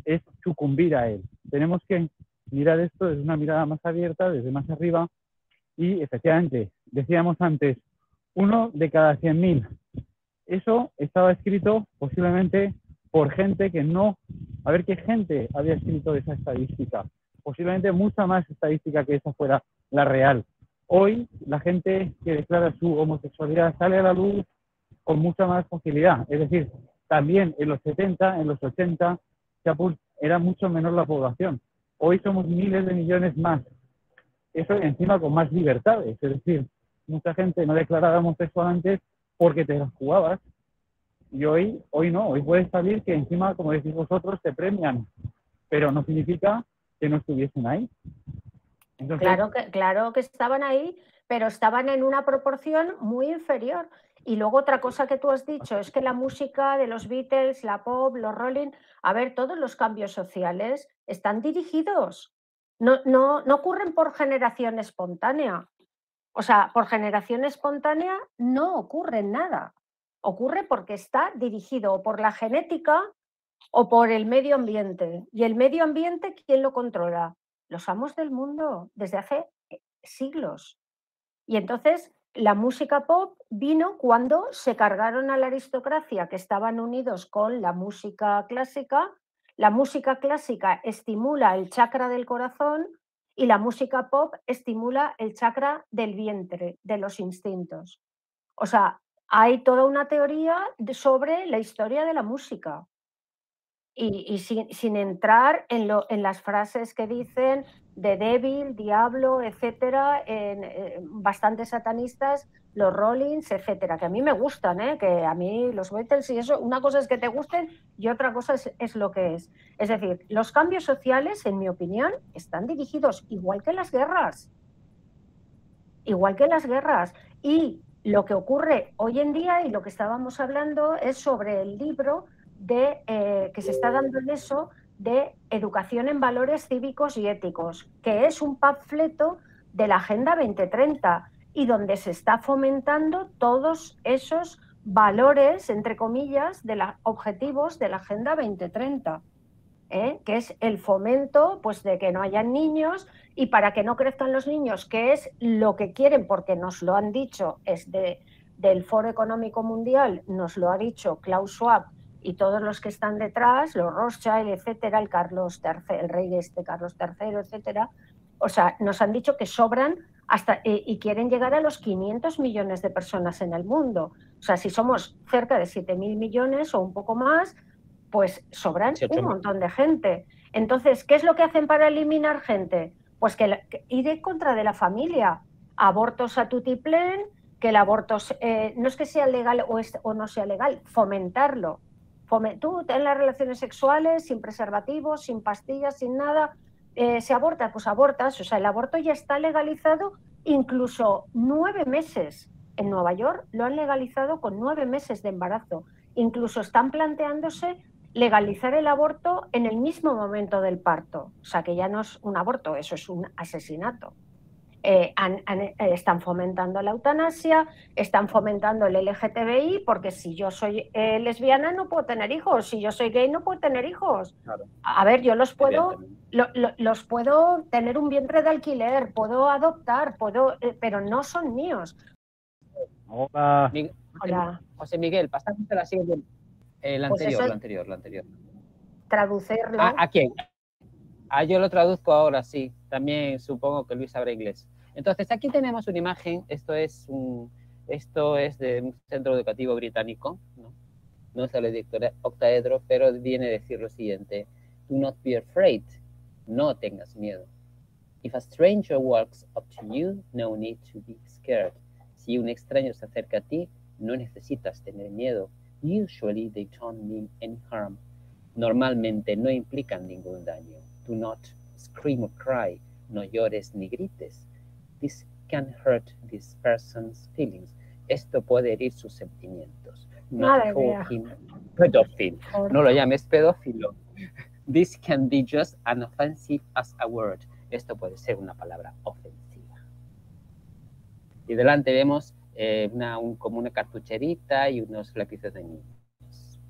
es sucumbir a él. Tenemos que mirar esto desde una mirada más abierta, desde más arriba, y efectivamente, decíamos antes, 1 de cada 100.000. Eso estaba escrito posiblemente por gente que no... A ver qué gente había escrito esa estadística. Posiblemente mucha más estadística que esa fuera la real. Hoy la gente que declara su homosexualidad sale a la luz con mucha más facilidad. Es decir, también en los 70, en los 80, era mucho menor la población. Hoy somos miles de millones más. Eso encima con más libertades. Es decir, mucha gente no declaraba homosexual antes porque te las jugabas. Y hoy no. Hoy puedes salir que encima, como decís vosotros, te premian pero no significa que no estuviesen ahí. Entonces, Claro que estaban ahí, pero estaban en una proporción muy inferior. Y luego otra cosa que tú has dicho es que la música de los Beatles, la pop, los Rolling, a ver, todos los cambios sociales están dirigidos. No ocurren por generación espontánea. O sea, por generación espontánea no ocurre nada. Ocurre porque está dirigido o por la genética o por el medio ambiente. ¿Y el medio ambiente quién lo controla? Los amos del mundo, desde hace siglos. Y entonces la música pop vino cuando se cargaron a la aristocracia que estaban unidos con la música clásica. La música clásica estimula el chakra del corazón y la música pop estimula el chakra del vientre, de los instintos. O sea, hay toda una teoría sobre la historia de la música. Y sin entrar en las frases que dicen de débil, diablo, etcétera, bastante satanistas, los Rollins, etcétera, que a mí me gustan, que a mí los Beatles y eso, una cosa es que te gusten y otra cosa es lo que es. Es decir, los cambios sociales, en mi opinión, están dirigidos igual que las guerras. Igual que las guerras. Y lo que ocurre hoy en día, y lo que estábamos hablando, es sobre el libro que se está dando en eso de educación en valores cívicos y éticos, que es un panfleto de la Agenda 2030 y donde se está fomentando todos esos valores, entre comillas, de los objetivos de la Agenda 2030. Que es el fomento pues, de que no hayan niños y para que no crezcan los niños, que es lo que quieren, porque nos lo han dicho, es del Foro Económico Mundial, nos lo ha dicho Klaus Schwab y todos los que están detrás, los Rothschild, etcétera, el Carlos III, el rey Carlos III, etcétera. O sea, nos han dicho que sobran hasta y quieren llegar a los 500 millones de personas en el mundo. O sea, si somos cerca de 7.000 millones o un poco más, pues sobran un montón de gente. Entonces, ¿qué es lo que hacen para eliminar gente? Pues que ir en contra de la familia. Abortos a tutiplén, que el aborto no es que sea legal o no sea legal, fomentarlo. Tú ten las relaciones sexuales sin preservativos, sin pastillas, sin nada. ¿Se aborta? Pues abortas. O sea, el aborto ya está legalizado incluso 9 meses. En Nueva York lo han legalizado con 9 meses de embarazo. Incluso están planteándose legalizar el aborto en el mismo momento del parto. O sea, que ya no es un aborto, eso es un asesinato. Están fomentando la eutanasia, están fomentando el LGTBI, porque si yo soy lesbiana no puedo tener hijos, si yo soy gay no puedo tener hijos. Claro. A ver, yo los puedo tener un vientre de alquiler, puedo adoptar, pero no son míos. Hola. Hola. José Miguel, pasamos a la siguiente. El anterior. Traducirlo. ¿A quién? Yo lo traduzco ahora, sí. También supongo que Luis sabrá inglés. Entonces, aquí tenemos una imagen. Esto es de un centro educativo británico, no es el octaedro, pero viene a decir lo siguiente. Do not be afraid. No tengas miedo. If a stranger walks up to you, no need to be scared. Si un extraño se acerca a ti, no necesitas tener miedo. Usually they don't mean any harm. Normalmente no implican ningún daño. Do not scream or cry. No llores ni grites. This can hurt this person's feelings. Esto puede herir sus sentimientos. Not call him pedófilo. No lo llames pedófilo. This can be just as offensive as a word. Esto puede ser una palabra ofensiva. Y delante vemos como una cartucherita y unos lápices de niños.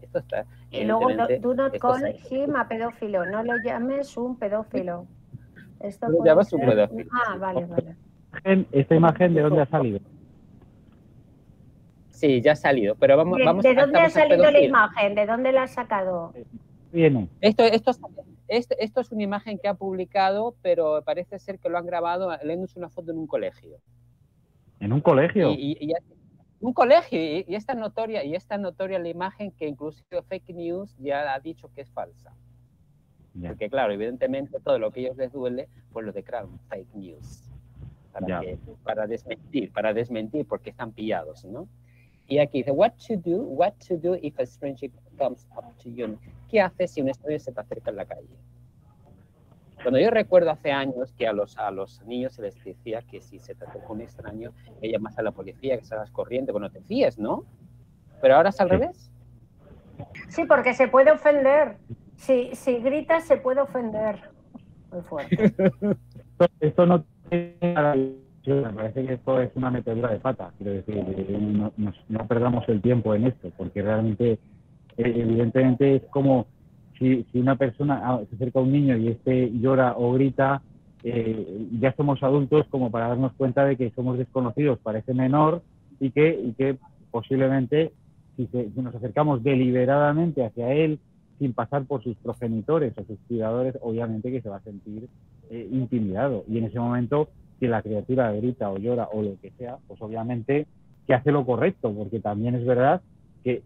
Esto está. Y luego, do not call him a pedófilo. No lo llames un pedófilo. Esto lo llamas un pedófilo. Vale. ¿Esta imagen de dónde ha salido? Sí, ya ha salido, pero vamos ¿De dónde ha salido la imagen? ¿De dónde la has sacado? Viene. Esto es una imagen que ha publicado, pero parece ser que lo han grabado, le han hecho una foto en un colegio. ¿En un colegio? Un colegio, y esta notoria la imagen que incluso Fake News ya ha dicho que es falsa. Yeah. Porque claro, evidentemente todo lo que a ellos les duele, pues lo declaran fake news. Para desmentir, porque están pillados, ¿no? Y aquí dice, what to do if a stranger comes up to you? ¿Qué haces si un extraño se te acerca en la calle? Cuando yo recuerdo hace años que a los niños se les decía que si se te acerca un extraño, que llamas a la policía, que salgas corriente, bueno, te fíes, ¿no? Pero ahora es al revés. Sí, porque se puede ofender. Si gritas, se puede ofender. Muy fuerte. Esto no tiene nada, me parece que esto es una metedura de pata, quiero decir, no perdamos el tiempo en esto, porque realmente, evidentemente, es como si una persona se acerca a un niño y este llora o grita, ya somos adultos como para darnos cuenta de que somos desconocidos para ese menor y que posiblemente, si nos acercamos deliberadamente hacia él, sin pasar por sus progenitores o sus cuidadores, obviamente que se va a sentir intimidado. Y en ese momento, si la criatura grita o llora o lo que sea, pues obviamente que hace lo correcto, porque también es verdad que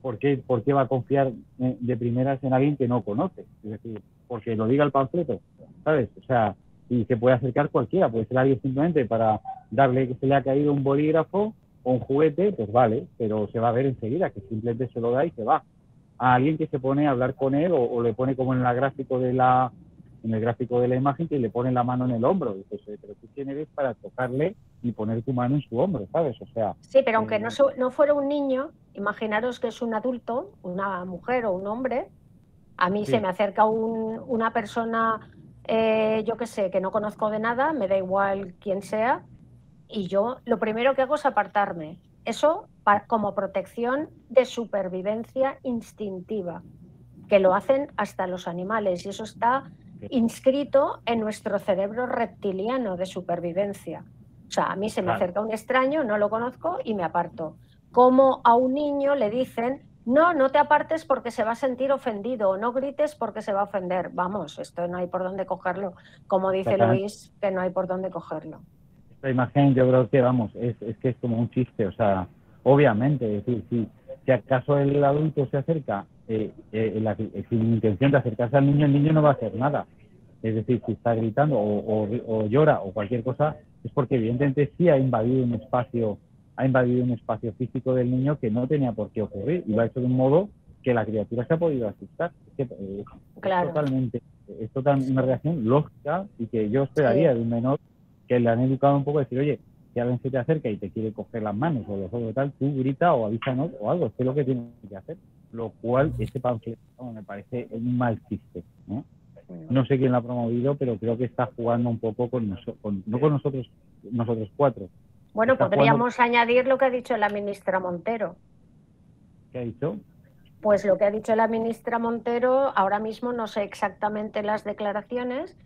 ¿por qué va a confiar de primeras en alguien que no conoce? Es decir, porque lo diga el panfleto, ¿sabes? O sea, y se puede acercar cualquiera, puede ser alguien simplemente para darle que se le ha caído un bolígrafo o un juguete, pues vale, pero se va a ver enseguida que simplemente se lo da y se va. A alguien que se pone a hablar con él o le pone como en el gráfico de la imagen, que le pone la mano en el hombro. Dices, pero tú quién eres para tocarle y poner tu mano en su hombro, ¿sabes? O sea... Sí, pero aunque no fuera un niño, imaginaros que es un adulto, una mujer o un hombre, a mí se me acerca una persona, yo qué sé, que no conozco de nada, me da igual quién sea, y yo lo primero que hago es apartarme. Eso como protección de supervivencia instintiva, que lo hacen hasta los animales, y eso está inscrito en nuestro cerebro reptiliano de supervivencia. O sea, a mí se me acerca un extraño, no lo conozco y me aparto. Como a un niño le dicen, no te apartes porque se va a sentir ofendido, o no grites porque se va a ofender. Vamos, esto no hay por dónde cogerlo. Como dice Luis, que no hay por dónde cogerlo. Esta imagen yo creo que, vamos, es que es como un chiste, o sea, obviamente, es decir, si acaso el adulto se acerca sin intención de acercarse al niño, el niño no va a hacer nada. Es decir, si está gritando o llora o cualquier cosa, es porque evidentemente sí ha invadido un espacio físico del niño que no tenía por qué ocurrir y lo ha hecho de un modo que la criatura se ha podido asustar. Claro. Es totalmente una reacción lógica y que yo esperaría de un menor que le han educado un poco a decir, oye, si alguien se te acerca y te quiere coger las manos o los ojos o tal, tú grita o avísanos o algo, es lo que tienes que hacer. Lo cual, ese panfleto me parece un mal chiste, ¿no? No sé quién lo ha promovido, pero creo que está jugando un poco no con nosotros cuatro. Bueno, podríamos añadir lo que ha dicho la ministra Montero. ¿Qué ha dicho? Pues lo que ha dicho la ministra Montero, ahora mismo no sé exactamente las declaraciones,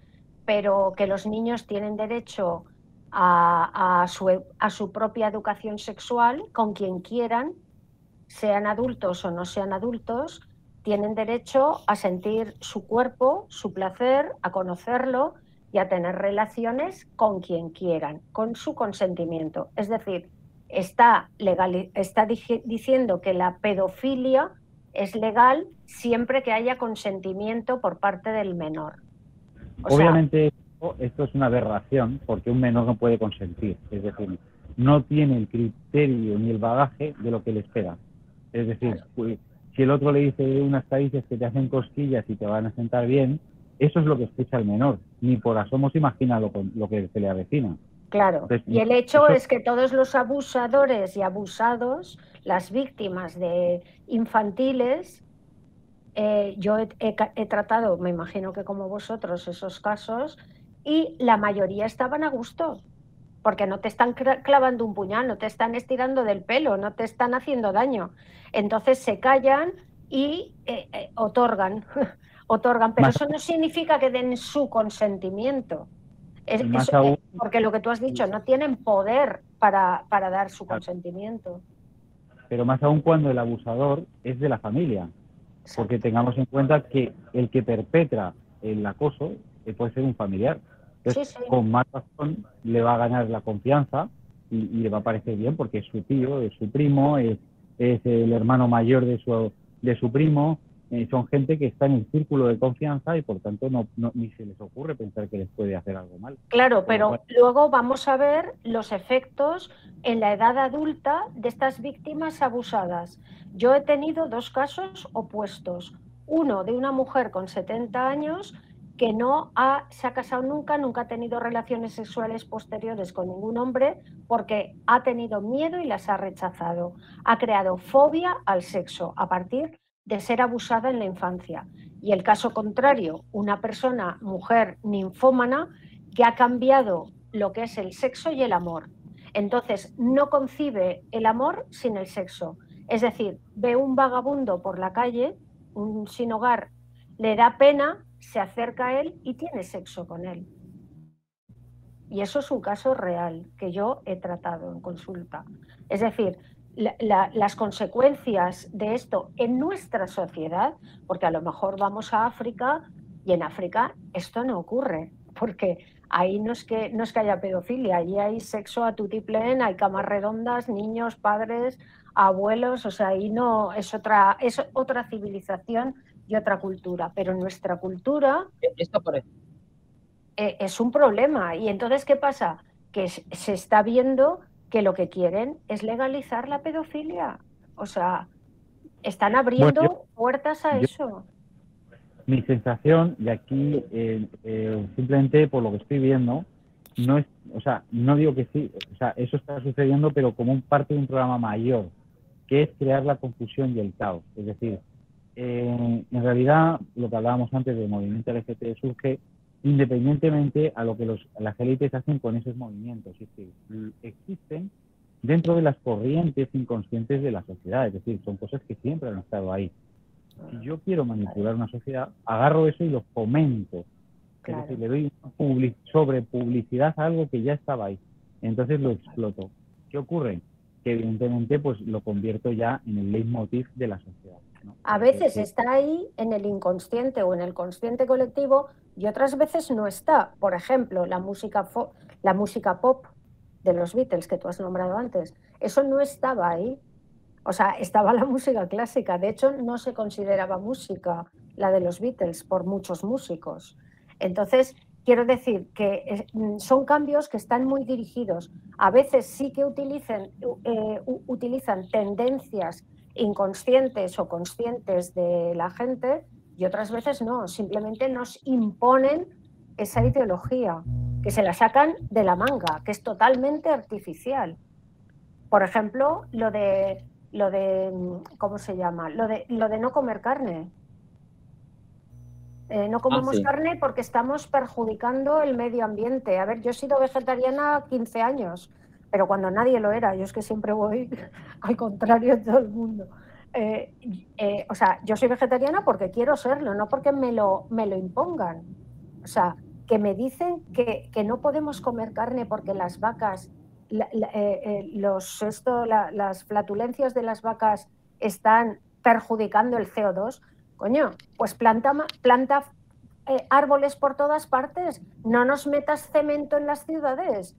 pero que los niños tienen derecho a su propia educación sexual con quien quieran, sean adultos o no sean adultos, tienen derecho a sentir su cuerpo, su placer, a conocerlo y a tener relaciones con quien quieran, con su consentimiento. Es decir, está diciendo que la pedofilia es legal siempre que haya consentimiento por parte del menor. Obviamente esto es una aberración porque un menor no puede consentir, es decir, no tiene el criterio ni el bagaje de lo que le espera. Es decir, pues, si el otro le dice unas caricias que te hacen cosquillas y te van a sentar bien, eso es lo que escucha el menor, ni por asomo se imagina lo que se le avecina. Claro, entonces, y el hecho es que todos los abusadores y abusados, las víctimas de infantiles, yo he tratado, me imagino que como vosotros, esos casos, y la mayoría estaban a gusto, porque no te están clavando un puñal, no te están estirando del pelo, no te están haciendo daño. Entonces se callan y otorgan, pero eso no significa que den su consentimiento. Porque lo que tú has dicho, no tienen poder para dar su consentimiento. Pero más aún cuando el abusador es de la familia. Porque tengamos en cuenta que el que perpetra el acoso puede ser un familiar. Entonces, con más razón le va a ganar la confianza y le va a parecer bien porque es su tío, es su primo, es el hermano mayor de su primo. Son gente que está en el círculo de confianza y por tanto ni se les ocurre pensar que les puede hacer algo mal. Claro, pero luego vamos a ver los efectos en la edad adulta de estas víctimas abusadas. Yo he tenido dos casos opuestos. Uno de una mujer con 70 años que se ha casado nunca ha tenido relaciones sexuales posteriores con ningún hombre porque ha tenido miedo y las ha rechazado. Ha creado fobia al sexo a partir de ser abusada en la infancia. Y el caso contrario, una persona, mujer ninfómana, que ha cambiado lo que es el sexo y el amor. Entonces, no concibe el amor sin el sexo. Es decir, ve un vagabundo por la calle, un sin hogar, le da pena, se acerca a él y tiene sexo con él. Y eso es un caso real que yo he tratado en consulta. Es decir, las consecuencias de esto en nuestra sociedad, porque a lo mejor vamos a África y en África esto no ocurre, porque ahí no es que haya pedofilia, allí hay sexo a tutiplén, hay camas redondas, niños, padres, abuelos, o sea, ahí no es otra civilización y otra cultura, pero nuestra cultura Esto por es un problema. Y entonces, ¿qué pasa? Que se está viendo que lo que quieren es legalizar la pedofilia. O sea, están abriendo puertas a eso. Mi sensación, y aquí simplemente por lo que estoy viendo, no es, o sea, no digo que sí, o sea, eso está sucediendo, pero como parte de un programa mayor, que es crear la confusión y el caos. Es decir, en realidad, lo que hablábamos antes del movimiento LGBT surge independientemente a lo que las élites hacen con esos movimientos. Es decir, existen dentro de las corrientes inconscientes de la sociedad, es decir, son cosas que siempre han estado ahí. Si yo quiero manipular una sociedad, agarro eso y lo fomento. Claro. Es decir, le doy sobre publicidad a algo que ya estaba ahí. Entonces lo exploto. ¿Qué ocurre? Que evidentemente pues lo convierto ya en el leitmotiv de la sociedad, ¿no? A veces está ahí en el inconsciente o en el consciente colectivo y otras veces no está. Por ejemplo, la música pop de los Beatles que tú has nombrado antes, eso no estaba ahí. O sea, estaba la música clásica. De hecho, no se consideraba música la de los Beatles por muchos músicos. Entonces, quiero decir que son cambios que están muy dirigidos. A veces sí que utilizan tendencias inconscientes o conscientes de la gente y otras veces no. Simplemente nos imponen esa ideología, que se la sacan de la manga, que es totalmente artificial. Por ejemplo, lo de ¿cómo se llama? Lo de no comer carne. No comemos carne porque estamos perjudicando el medio ambiente. A ver, yo he sido vegetariana 15 años, pero cuando nadie lo era. Yo es que siempre voy al contrario de todo el mundo. O sea, yo soy vegetariana porque quiero serlo, no porque me lo impongan. O sea, que me dicen que no podemos comer carne porque las vacas... las flatulencias de las vacas están perjudicando el CO2, coño, pues planta árboles por todas partes, no nos metas cemento en las ciudades.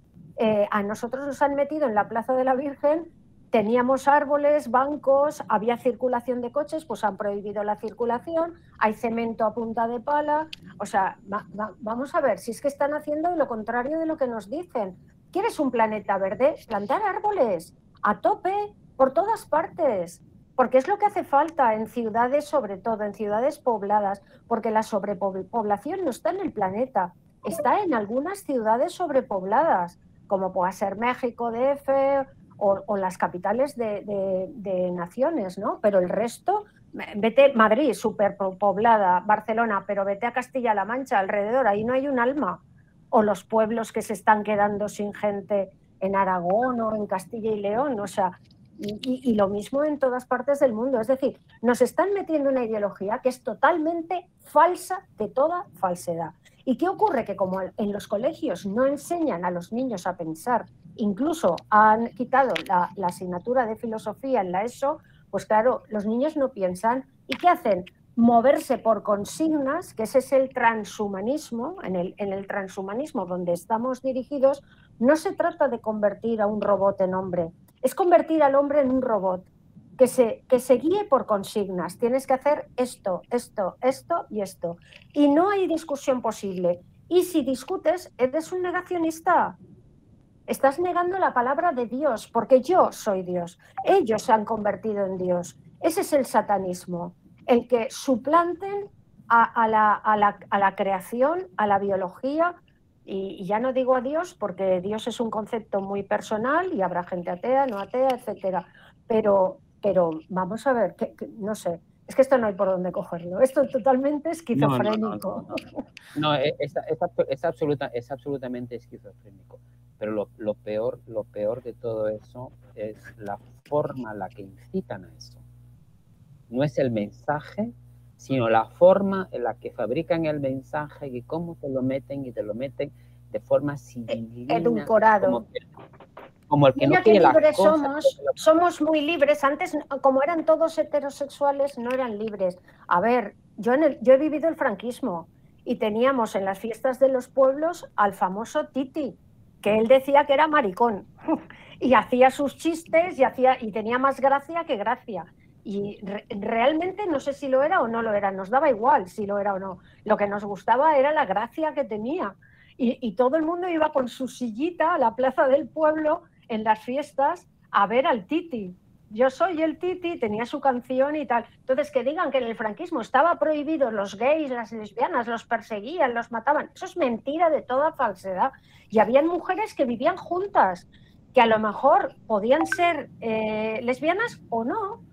A nosotros nos han metido en la Plaza de la Virgen, teníamos árboles, bancos, había circulación de coches, pues han prohibido la circulación, hay cemento a punta de pala, o sea, vamos a ver, si es que están haciendo lo contrario de lo que nos dicen. ¿Quieres un planeta verde? Plantar árboles a tope por todas partes, porque es lo que hace falta en ciudades, sobre todo en ciudades pobladas, porque la sobrepoblación no está en el planeta, está en algunas ciudades sobrepobladas, como pueda ser México, DF o las capitales de naciones, ¿no? Pero el resto, vete Madrid, superpoblada, Barcelona, pero vete a Castilla-La Mancha, alrededor, ahí no hay un alma. O los pueblos que se están quedando sin gente en Aragón o en Castilla y León, o sea, y lo mismo en todas partes del mundo. Es decir, nos están metiendo una ideología que es totalmente falsa de toda falsedad. ¿Y qué ocurre? Que como en los colegios no enseñan a los niños a pensar, incluso han quitado la asignatura de filosofía en la ESO, pues claro, los niños no piensan. ¿Y qué hacen? Moverse por consignas, que ese es el transhumanismo. En el transhumanismo donde estamos dirigidos, no se trata de convertir a un robot en hombre, es convertir al hombre en un robot que se guíe por consignas. Tienes que hacer esto, esto, esto y esto. Y no hay discusión posible. Y si discutes, eres un negacionista. Estás negando la palabra de Dios, porque yo soy Dios. Ellos se han convertido en Dios. Ese es el satanismo. El que suplanten a la creación, a la biología, y ya no digo a Dios, porque Dios es un concepto muy personal y habrá gente atea, no atea, etcétera. Pero vamos a ver, no sé, es que esto no hay por dónde cogerlo. Esto es totalmente esquizofrénico. No, es absolutamente esquizofrénico. Pero lo peor de todo eso es la forma en la que incitan a eso. No es el mensaje, sino la forma en la que fabrican el mensaje y cómo te lo meten, y te lo meten de forma civilina, edulcorado. Como el que no quiere las cosas. Somos muy libres. Antes, como eran todos heterosexuales, no eran libres. A ver, yo he vivido el franquismo y teníamos en las fiestas de los pueblos al famoso Titi, que él decía que era maricón y hacía sus chistes y tenía más gracia que gracia. Y realmente no sé si lo era o no lo era, nos daba igual si lo era o no. Lo que nos gustaba era la gracia que tenía. Y todo el mundo iba con su sillita a la plaza del pueblo en las fiestas a ver al Titi. Yo soy el Titi, tenía su canción y tal. Entonces, que digan que en el franquismo estaba prohibido los gays, las lesbianas, los perseguían, los mataban, eso es mentira de toda falsedad. Y habían mujeres que vivían juntas, que a lo mejor podían ser lesbianas o no,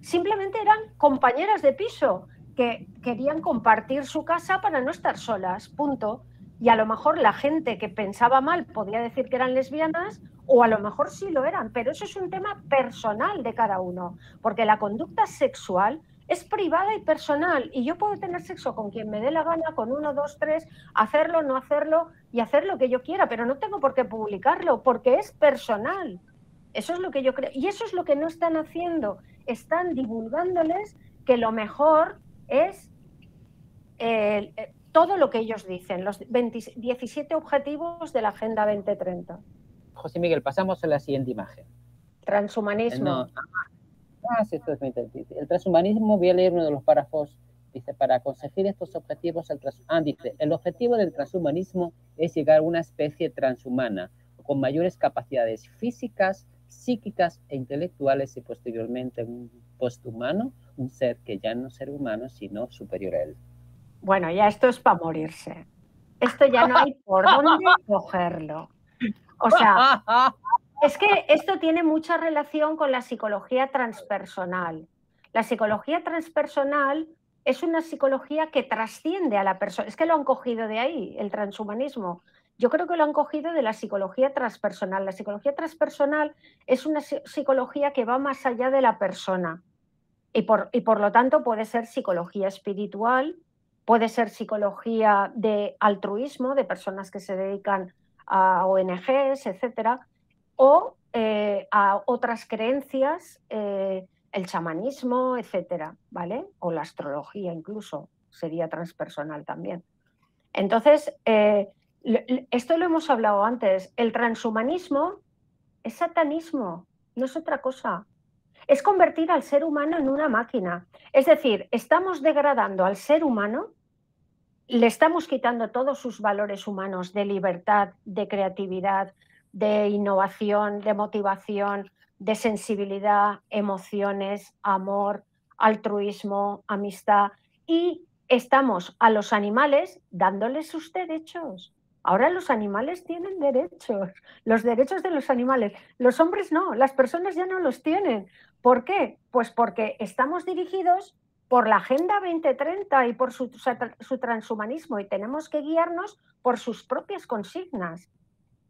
simplemente eran compañeras de piso que querían compartir su casa para no estar solas, punto. Y a lo mejor la gente que pensaba mal podía decir que eran lesbianas, o a lo mejor sí lo eran, pero eso es un tema personal de cada uno, porque la conducta sexual es privada y personal, y yo puedo tener sexo con quien me dé la gana, con 1, 2, 3, hacerlo, no hacerlo, y hacer lo que yo quiera, pero no tengo por qué publicarlo, porque es personal. Eso es lo que yo creo, y eso es lo que no están haciendo, están divulgándoles que lo mejor es todo lo que ellos dicen, los 17 objetivos de la Agenda 2030. José Miguel, pasamos a la siguiente imagen. Transhumanismo. Sí, esto es muy interesante. El transhumanismo, voy a leer uno de los párrafos. Dice, para conseguir estos objetivos, dice, el objetivo del transhumanismo es llegar a una especie transhumana, con mayores capacidades físicas, psíquicas e intelectuales, y posteriormente un posthumano, un ser que ya no es ser humano, sino superior a él. Bueno, ya esto es para morirse. Esto ya no hay por dónde cogerlo. O sea, es que esto tiene mucha relación con la psicología transpersonal. La psicología transpersonal es una psicología que trasciende a la persona. Es que lo han cogido de ahí, el transhumanismo. Yo creo que lo han cogido de la psicología transpersonal. La psicología transpersonal es una psicología que va más allá de la persona. Y por lo tanto puede ser psicología espiritual, puede ser psicología de altruismo, de personas que se dedican a ONGs, etcétera, o a otras creencias, el chamanismo, etcétera, ¿vale? O la astrología incluso, sería transpersonal también. Entonces, esto lo hemos hablado antes, el transhumanismo es satanismo, no es otra cosa. Es convertir al ser humano en una máquina. Es decir, estamos degradando al ser humano, le estamos quitando todos sus valores humanos de libertad, de creatividad, de innovación, de motivación, de sensibilidad, emociones, amor, altruismo, amistad, y estamos a los animales dándoles sus derechos. Ahora los animales tienen derechos, los derechos de los animales. Los hombres no, las personas ya no los tienen. ¿Por qué? Pues porque estamos dirigidos por la Agenda 2030 y por su transhumanismo, y tenemos que guiarnos por sus propias consignas.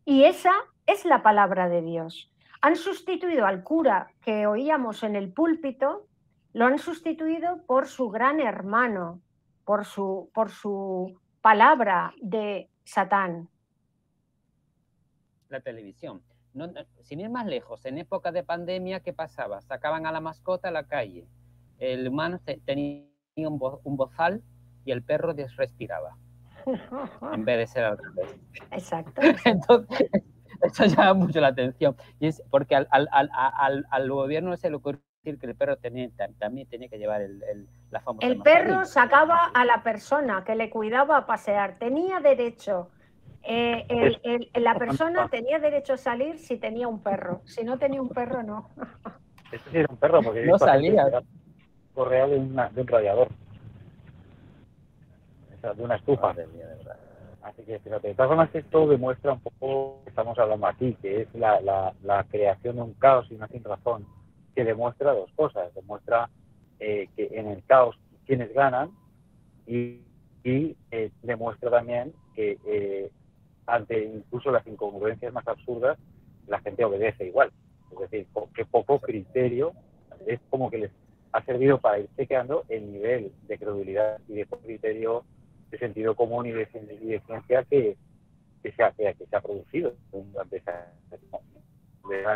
Y esa es la palabra de Dios. Han sustituido al cura que oíamos en el púlpito, lo han sustituido por su gran hermano, por su palabra de Satán. La televisión. Sin ir más lejos, en época de pandemia, ¿qué pasaba? Sacaban a la mascota a la calle. El humano tenía un bozal y el perro respiraba, en vez de ser al revés. Exacto. Entonces, eso llama mucho la atención. Y es porque al gobierno se le ocurrió decir que el perro también tenía que llevar la famosa El mascarilla. perro sacaba a la persona que le cuidaba a pasear. Tenía derecho. La persona tenía derecho a salir si tenía un perro. Si no tenía un perro, no. Este sí era un perro, porque no salía. Correa de un radiador. sea, de una estufa. Madre mía, de verdad. Así que fíjate, de todas formas esto demuestra un poco lo que estamos hablando aquí, que es la creación de un caos y una sin razón, que demuestra dos cosas. Demuestra que en el caos quienes ganan y demuestra también que ante incluso las incongruencias más absurdas la gente obedece igual. Es decir, que poco criterio, es como que les ha servido para ir chequeando el nivel de credibilidad y de criterio de sentido común y de ciencia que se ha producido durante esa.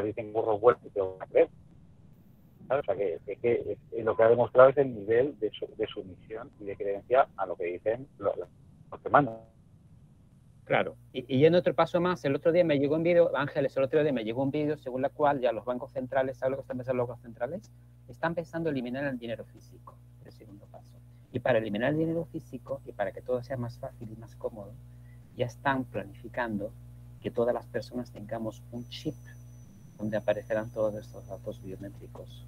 Dicen burros vueltos y te van a creer. ¿Sabes? O sea, que lo que ha demostrado es el nivel de sumisión y de creencia a lo que dicen los que mandan. Claro, y en otro paso más, el otro día me llegó un vídeo, Ángeles, el otro día me llegó un vídeo según la cual ya los bancos centrales, ¿sabes lo que están pensando los bancos centrales? Están pensando eliminar el dinero físico, el segundo paso. Y para eliminar el dinero físico y para que todo sea más fácil y más cómodo, ya están planificando que todas las personas tengamos un chip donde aparecerán todos estos datos biométricos.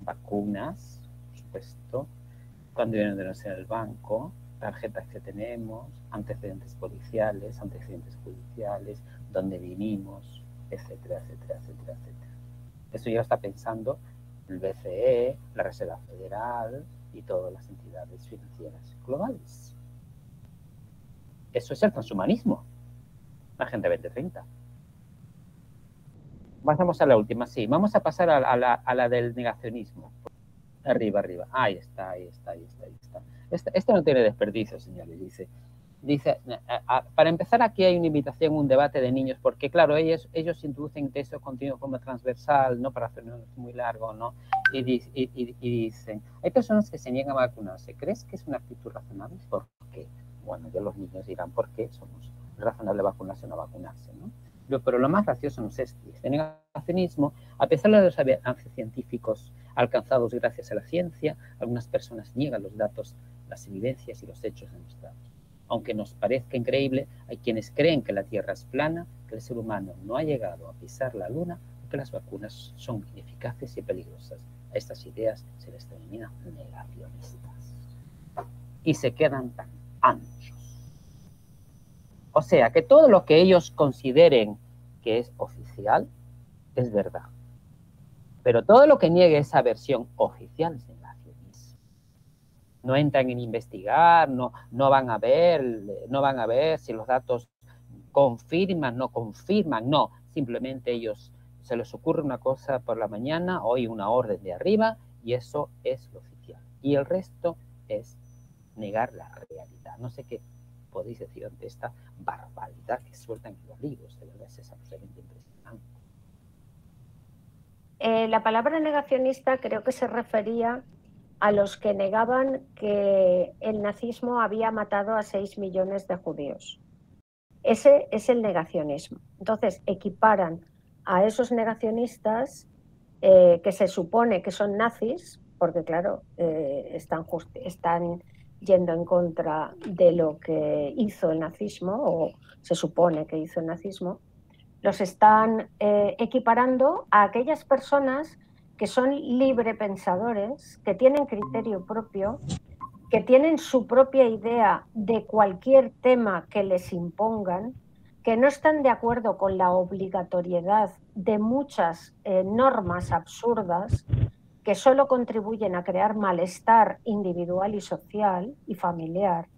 Vacunas, por supuesto, cuando vienen de en el banco, tarjetas que tenemos, antecedentes policiales, antecedentes judiciales, dónde vivimos, etcétera, etcétera, etcétera, etcétera. Eso ya está pensando el BCE, la Reserva Federal y todas las entidades financieras globales. Eso es el transhumanismo, la Agenda 2030. Vamos a la última, sí. Vamos a pasar a la del negacionismo. Arriba, arriba. Ahí está, ahí está, ahí está, ahí está. Este no tiene desperdicio, señores, dice, para empezar aquí hay una invitación, un debate de niños, porque claro, ellos introducen texto continuo de forma transversal, no para hacerlo muy largo, ¿no? Y dicen, hay personas que se niegan a vacunarse, ¿crees que es una actitud razonable? ¿Por qué? Bueno, ya los niños dirán, ¿por qué somos razonable vacunarse o no vacunarse, ¿no? Pero lo más gracioso no es esto. Este negacionismo, a pesar de los avances científicos alcanzados gracias a la ciencia, algunas personas niegan los datos, las evidencias y los hechos demostrados. Aunque nos parezca increíble, hay quienes creen que la Tierra es plana, que el ser humano no ha llegado a pisar la Luna o que las vacunas son ineficaces y peligrosas. A estas ideas se les denomina negacionistas. Y se quedan tan anchos. O sea, que todo lo que ellos consideren que es oficial es verdad. Pero todo lo que niegue esa versión oficial es negacionismo. No entran en investigar, no van a ver si los datos confirman, no confirman, no. Simplemente ellos se les ocurre una cosa por la mañana, hoy una orden de arriba, y eso es lo oficial. Y el resto es negar la realidad. No sé qué podéis decir ante esta barbaridad que sueltan en los libros. De verdad es absolutamente impresionante. La palabra negacionista creo que se refería a los que negaban que el nazismo había matado a 6 millones de judíos. Ese es el negacionismo. Entonces, equiparan a esos negacionistas que se supone que son nazis, porque claro, están yendo en contra de lo que hizo el nazismo, o se supone que hizo el nazismo, los están equiparando a aquellas personas que son librepensadores, que tienen criterio propio, que tienen su propia idea de cualquier tema que les impongan, que no están de acuerdo con la obligatoriedad de muchas normas absurdas que solo contribuyen a crear malestar individual y social y familiar,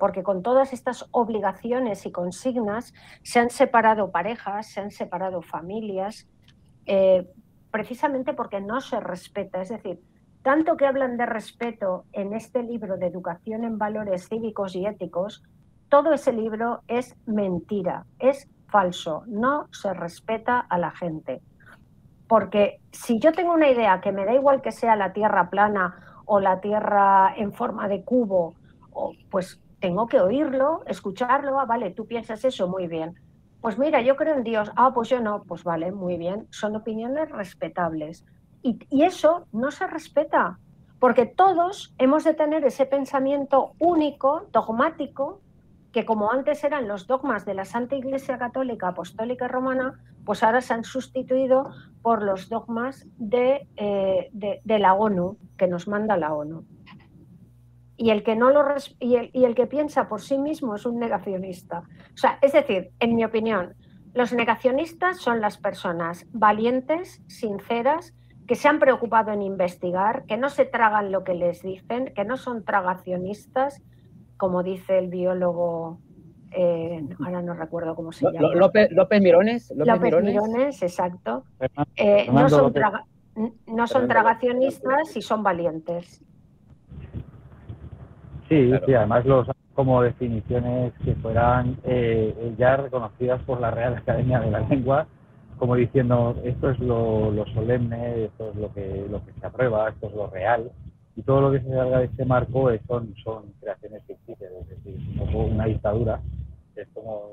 porque con todas estas obligaciones y consignas se han separado parejas, se han separado familias, precisamente porque no se respeta. Es decir, tanto que hablan de respeto en este libro de Educación en Valores Cívicos y Éticos, todo ese libro es mentira, es falso, no se respeta a la gente. Porque si yo tengo una idea que me da igual que sea la Tierra plana o la Tierra en forma de cubo, pues tengo que oírlo, escucharlo. Vale, tú piensas eso, muy bien. Pues mira, yo creo en Dios. Pues yo no. Pues vale, muy bien. Son opiniones respetables. Y eso no se respeta, porque todos hemos de tener ese pensamiento único, dogmático, que como antes eran los dogmas de la Santa Iglesia Católica, Apostólica y Romana, pues ahora se han sustituido por los dogmas de la ONU, que nos manda la ONU. y el que no lo y el que piensa por sí mismo es un negacionista. O sea, es decir, en mi opinión, los negacionistas son las personas valientes, sinceras, que se han preocupado en investigar, que no se tragan lo que les dicen, que no son tragacionistas, como dice el biólogo, ahora no recuerdo cómo se llama. López Mirones. López Mirones, exacto. No son tragacionistas y son valientes. Sí, Claro. sí, además los como definiciones que fueran ya reconocidas por la Real Academia de la Lengua, como diciendo esto es lo solemne, esto es lo que se aprueba, esto es lo real, y todo lo que se salga de este marco son creaciones ficticias, es decir, un poco una dictadura, es como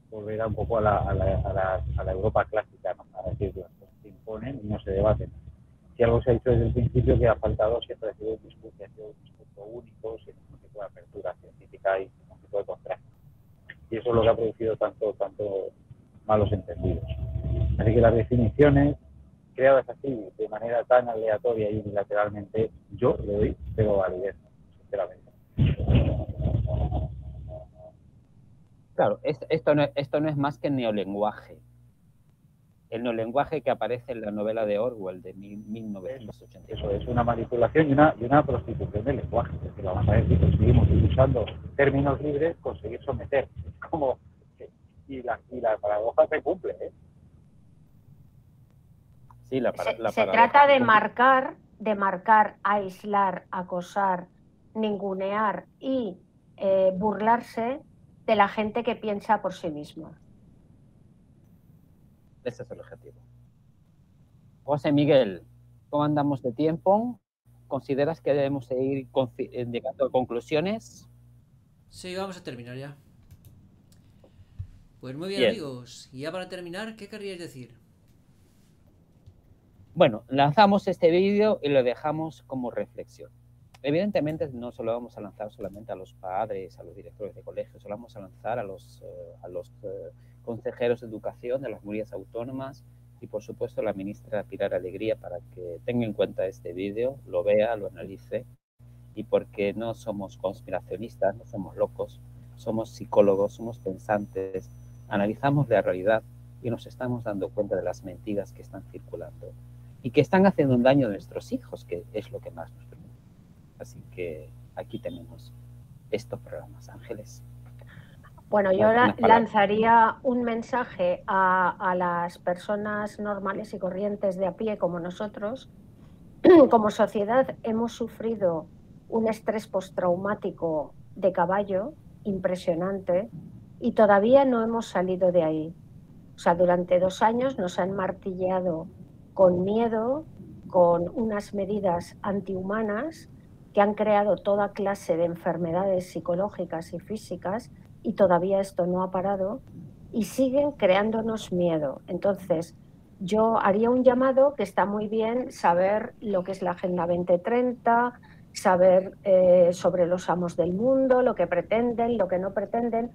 volver a un poco a la Europa clásica, ¿no? A decir, las cosas se imponen y no se debaten. Si algo se ha dicho desde el principio, que ha faltado siempre ha sido un discurso único, sin ningún tipo de apertura científica y sin ningún tipo de contraste. Y eso es lo que ha producido tanto malos entendidos. Así que las definiciones creadas así, de manera tan aleatoria y unilateralmente, yo le doy cero validez, sinceramente. Claro, esto no es más que neolenguaje. El neolenguaje que aparece en la novela de Orwell de 1980. Eso es una manipulación y una prostitución del lenguaje, porque vamos a ver si conseguimos, usando términos libres, conseguir someter. Como, y la paradoja se cumple, ¿eh? Sí, se trata de marcar, aislar, acosar, ningunear y burlarse de la gente que piensa por sí misma. Ese es el objetivo. José Miguel, ¿cómo andamos de tiempo? ¿Consideras que debemos seguir llegando a conclusiones? Sí, vamos a terminar ya. Pues muy bien, amigos. Y ya para terminar, ¿qué querríais decir? Bueno, lanzamos este vídeo y lo dejamos como reflexión. Evidentemente no se lo vamos a lanzar solamente a los padres, a los directores de colegios, se lo vamos a lanzar a los consejeros de educación de las comunidades autónomas y por supuesto a la ministra Pilar Alegría para que tenga en cuenta este vídeo, lo vea, lo analice y porque no somos conspiracionistas, no somos locos, somos psicólogos, somos pensantes, analizamos la realidad y nos estamos dando cuenta de las mentiras que están circulando y que están haciendo un daño a nuestros hijos, que es lo que más nos preocupa. Así que aquí tenemos estos programas, Ángeles. Bueno, yo lanzaría un mensaje a las personas normales y corrientes de a pie como nosotros. Como sociedad hemos sufrido un estrés postraumático de caballo impresionante y todavía no hemos salido de ahí. O sea, durante 2 años nos han martilleado con miedo, con unas medidas antihumanas que han creado toda clase de enfermedades psicológicas y físicas y todavía esto no ha parado y siguen creándonos miedo. Entonces, yo haría un llamado que está muy bien saber lo que es la Agenda 2030, saber sobre los amos del mundo, lo que pretenden, lo que no pretenden,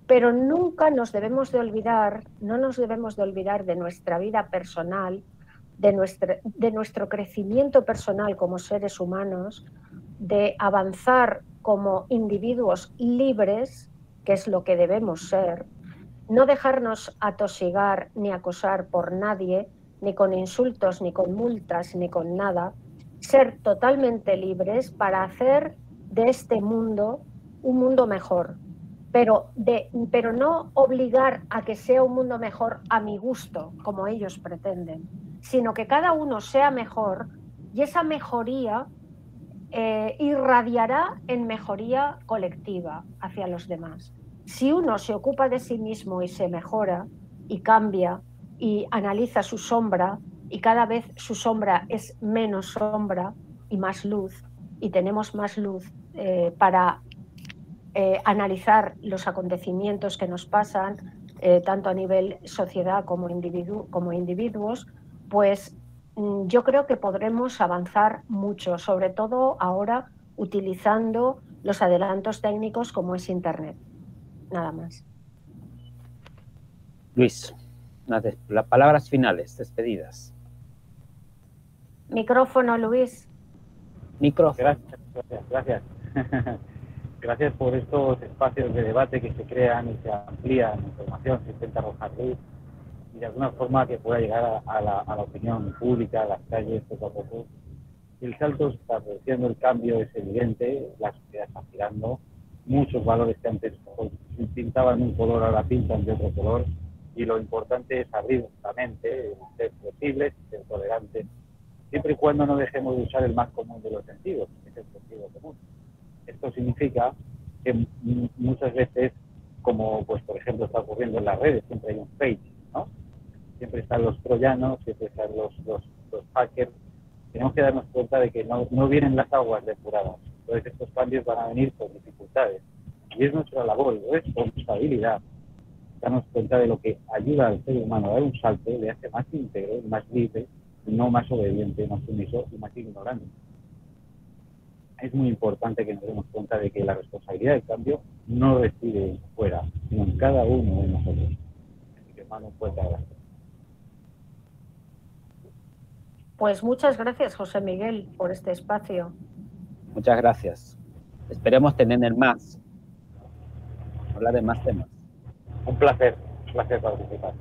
pero nunca nos debemos de olvidar, no nos debemos de olvidar de nuestra vida personal, de nuestro crecimiento personal como seres humanos, de avanzar como individuos libres, que es lo que debemos ser, no dejarnos atosigar ni acosar por nadie, ni con insultos, ni con multas, ni con nada, ser totalmente libres para hacer de este mundo un mundo mejor, pero no obligar a que sea un mundo mejor a mi gusto, como ellos pretenden, sino que cada uno sea mejor y esa mejoría irradiará en mejoría colectiva hacia los demás. Si uno se ocupa de sí mismo y se mejora y cambia y analiza su sombra y cada vez su sombra es menos sombra y más luz y tenemos más luz para analizar los acontecimientos que nos pasan tanto a nivel sociedad como individuos, pues yo creo que podremos avanzar mucho, sobre todo ahora utilizando los adelantos técnicos como es Internet. Nada más. Luis, las palabras finales, despedidas. Micrófono, Luis. Micrófono. Gracias. Gracias por estos espacios de debate que se crean y se amplían información, se intenta arrojar luz y de alguna forma que pueda llegar a la opinión pública, a las calles poco a poco. El salto se está produciendo, el cambio es evidente, la sociedad está girando, muchos valores que antes pintaban un color ahora pintan de otro color, y lo importante es abrir la mente, ser flexibles, ser tolerantes, siempre y cuando no dejemos de usar el más común de los sentidos, que es el sentido común. Esto significa que muchas veces, como pues por ejemplo está ocurriendo en las redes, siempre hay un fake, ¿no? Siempre están los troyanos, siempre están los hackers. Tenemos que darnos cuenta de que no vienen las aguas depuradas. Entonces estos cambios van a venir con dificultades. Y es nuestra labor, es responsabilidad darnos cuenta de lo que ayuda al ser humano a dar un salto, le hace más íntegro, más libre, no más obediente, más sumiso y más ignorante. Es muy importante que nos demos cuenta de que la responsabilidad del cambio no reside fuera, sino en cada uno de nosotros. Así que, hermano, fuerte abrazo. Pues muchas gracias, José Miguel, por este espacio. Muchas gracias. Esperemos tener más, hablar de más temas. Un placer participar.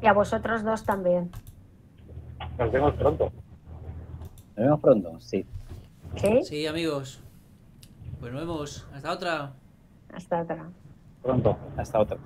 Y a vosotros dos también. Nos vemos pronto. Nos vemos pronto, sí. ¿Sí? Sí, amigos. Pues nos vemos. Hasta otra. Hasta otra. Pronto. Hasta otra.